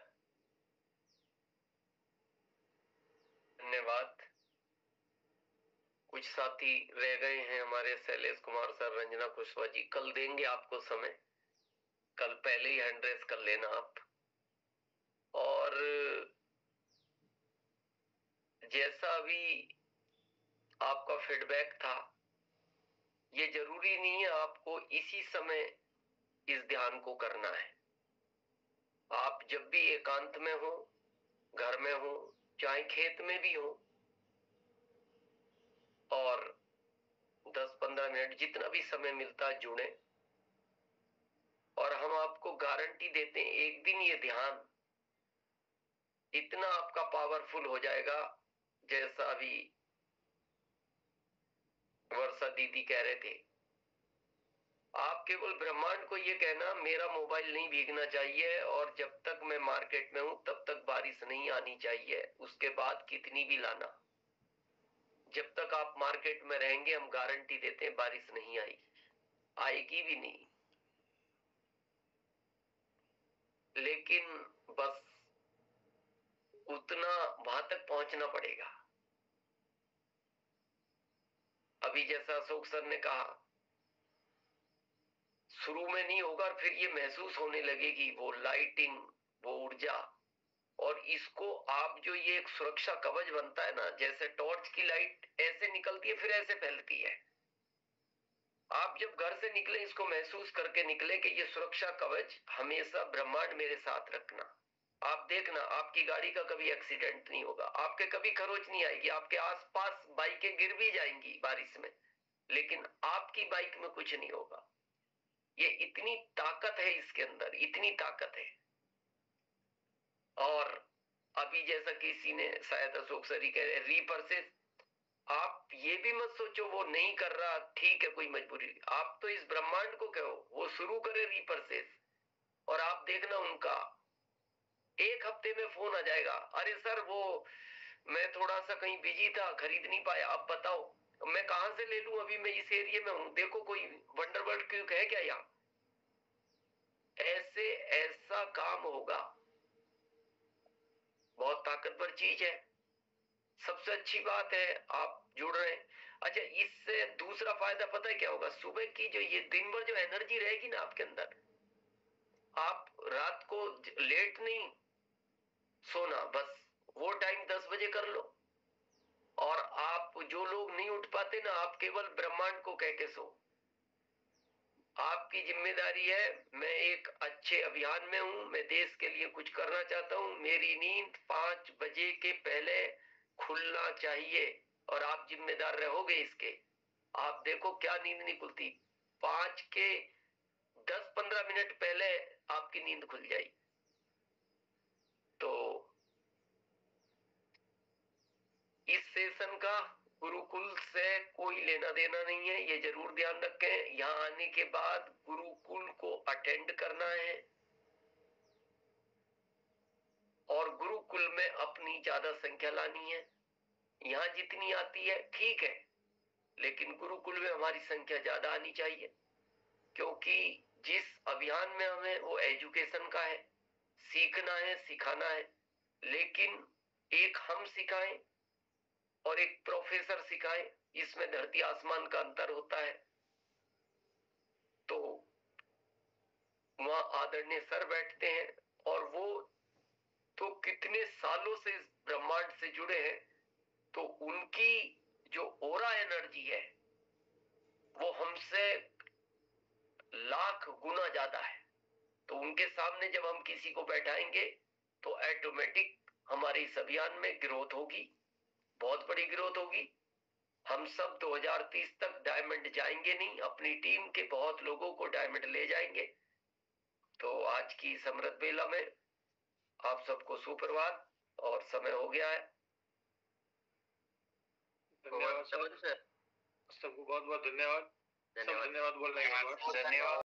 धन्यवाद। कुछ साथी रह गए हैं हमारे, शैलेश कुमार सर, रंजना कुशवाहा जी, कल देंगे आपको समय, कल पहले ही हैंड रेस कर लेना आप। और जैसा अभी आपका फीडबैक था, ये जरूरी नहीं है आपको इसी समय इस ध्यान को करना है। आप जब भी एकांत में हो, घर में हो, चाहे खेत में भी हो, और 10-15 मिनट जितना भी समय मिलता है जुड़े। और हम आपको गारंटी देते हैं, एक दिन ये ध्यान इतना आपका पावरफुल हो जाएगा, जैसा अभी वर्षा दीदी कह रहे थे। आप केवल ब्रह्मांड को ये कहना, मेरा मोबाइल नहीं भीगना चाहिए, और जब तक मैं मार्केट में हूं तब तक बारिश नहीं आनी चाहिए, उसके बाद कितनी भी लाना। जब तक आप मार्केट में रहेंगे हम गारंटी देते हैं बारिश नहीं आएगी, आएगी भी नहीं। लेकिन बस उतना वहां तक पहुंचना पड़ेगा। अभी जैसा अशोक सर ने कहा, शुरू में नहीं होगा और फिर ये महसूस होने लगेगी वो लाइटिंग, वो ऊर्जा। और इसको आप जो ये एक सुरक्षा कवच बनता है ना, जैसे टॉर्च की लाइट ऐसे निकलती है फिर ऐसे फैलती है, आप जब घर से निकले इसको महसूस करके निकले कि ये सुरक्षा कवच हमेशा ब्रह्मांड मेरे साथ रखना। आप देखना आपकी गाड़ी का कभी एक्सीडेंट नहीं होगा, आपके कभी खरोच नहीं आएगी, आपके आसपास बाइकें गिर भी जाएंगी बारिश में, लेकिन आपकी बाइक में कुछ नहीं होगा। ये इतनी ताकत है इसके अंदर, इतनी ताकत है। और अभी जैसा किसी ने शायद अशोक सर ही कह रहे रीपर से, आप ये भी मत सोचो वो नहीं कर रहा, ठीक है कोई मजबूरी, आप तो इस ब्रह्मांड को कहो वो शुरू करे रीपर से, और आप देखना उनका 1 हफ्ते में फोन आ जाएगा, अरे सर वो मैं थोड़ा सा कहीं बिजी था, खरीद नहीं पाया, आप बताओ मैं कहां से ले लूं, अभी मैं इस एरिया में हूं, देखो कोई वंडरवर्ल्ड क्यूक है क्या यहाँ। ऐसे ऐसा काम होगा, बहुत ताकतवर चीज है। सबसे अच्छी बात है आप जुड़ रहे हैं। अच्छा, इससे दूसरा फायदा पता है क्या होगा, सुबह की जो ये दिन भर जो एनर्जी रहेगी ना आपके अंदर, आप रात को लेट नहीं सोना, बस वो टाइम 10 बजे कर लो। और आप जो लोग नहीं उठ पाते ना, आप केवल ब्रह्मांड को कह के सो। आपकी जिम्मेदारी है, मैं एक अच्छे अभियान में हूं, मैं देश के लिए कुछ करना चाहता हूं, मेरी नींद 5 बजे के पहले खुलना चाहिए, और आप जिम्मेदार रहोगे इसके। आप देखो क्या नींद नहीं खुलती, 5 के 10-15 मिनट पहले आपकी नींद खुल जाएगी। तो इस सेशन का गुरुकुल से कोई लेना देना नहीं है, ये जरूर ध्यान रखें। यहाँ आने के बाद गुरुकुल को अटेंड करना है, और गुरुकुल में अपनी ज्यादा संख्या लानी है। यहाँ जितनी आती है ठीक है, लेकिन गुरुकुल में हमारी संख्या ज्यादा आनी चाहिए, क्योंकि जिस अभियान में हमें वो एजुकेशन का है, सीखना है, सिखाना है, लेकिन एक हम सिखाएं और एक प्रोफेसर सिखाए, इसमें धरती आसमान का अंतर होता है। तो वहां आदरणीय सर बैठते हैं, और वो तो कितने सालों से इस ब्रह्मांड से जुड़े हैं, तो उनकी जो ओरा एनर्जी है वो हमसे लाख गुना ज्यादा है। तो उनके सामने जब हम किसी को बैठाएंगे तो ऑटोमेटिक हमारे इस अभियान में ग्रोथ होगी, बहुत बड़ी ग्रोथ होगी। हम सब 2030 तक डायमंड जाएंगे नहीं, अपनी टीम के बहुत लोगों को डायमंड ले जाएंगे। तो आज की समृद्ध बेला में आप सबको सुप्रभात, और समय हो गया है। धन्यवाद सर, सबको बहुत बहुत धन्यवाद। धन्यवाद। धन्यवाद बोलने के बाद धन्यवाद।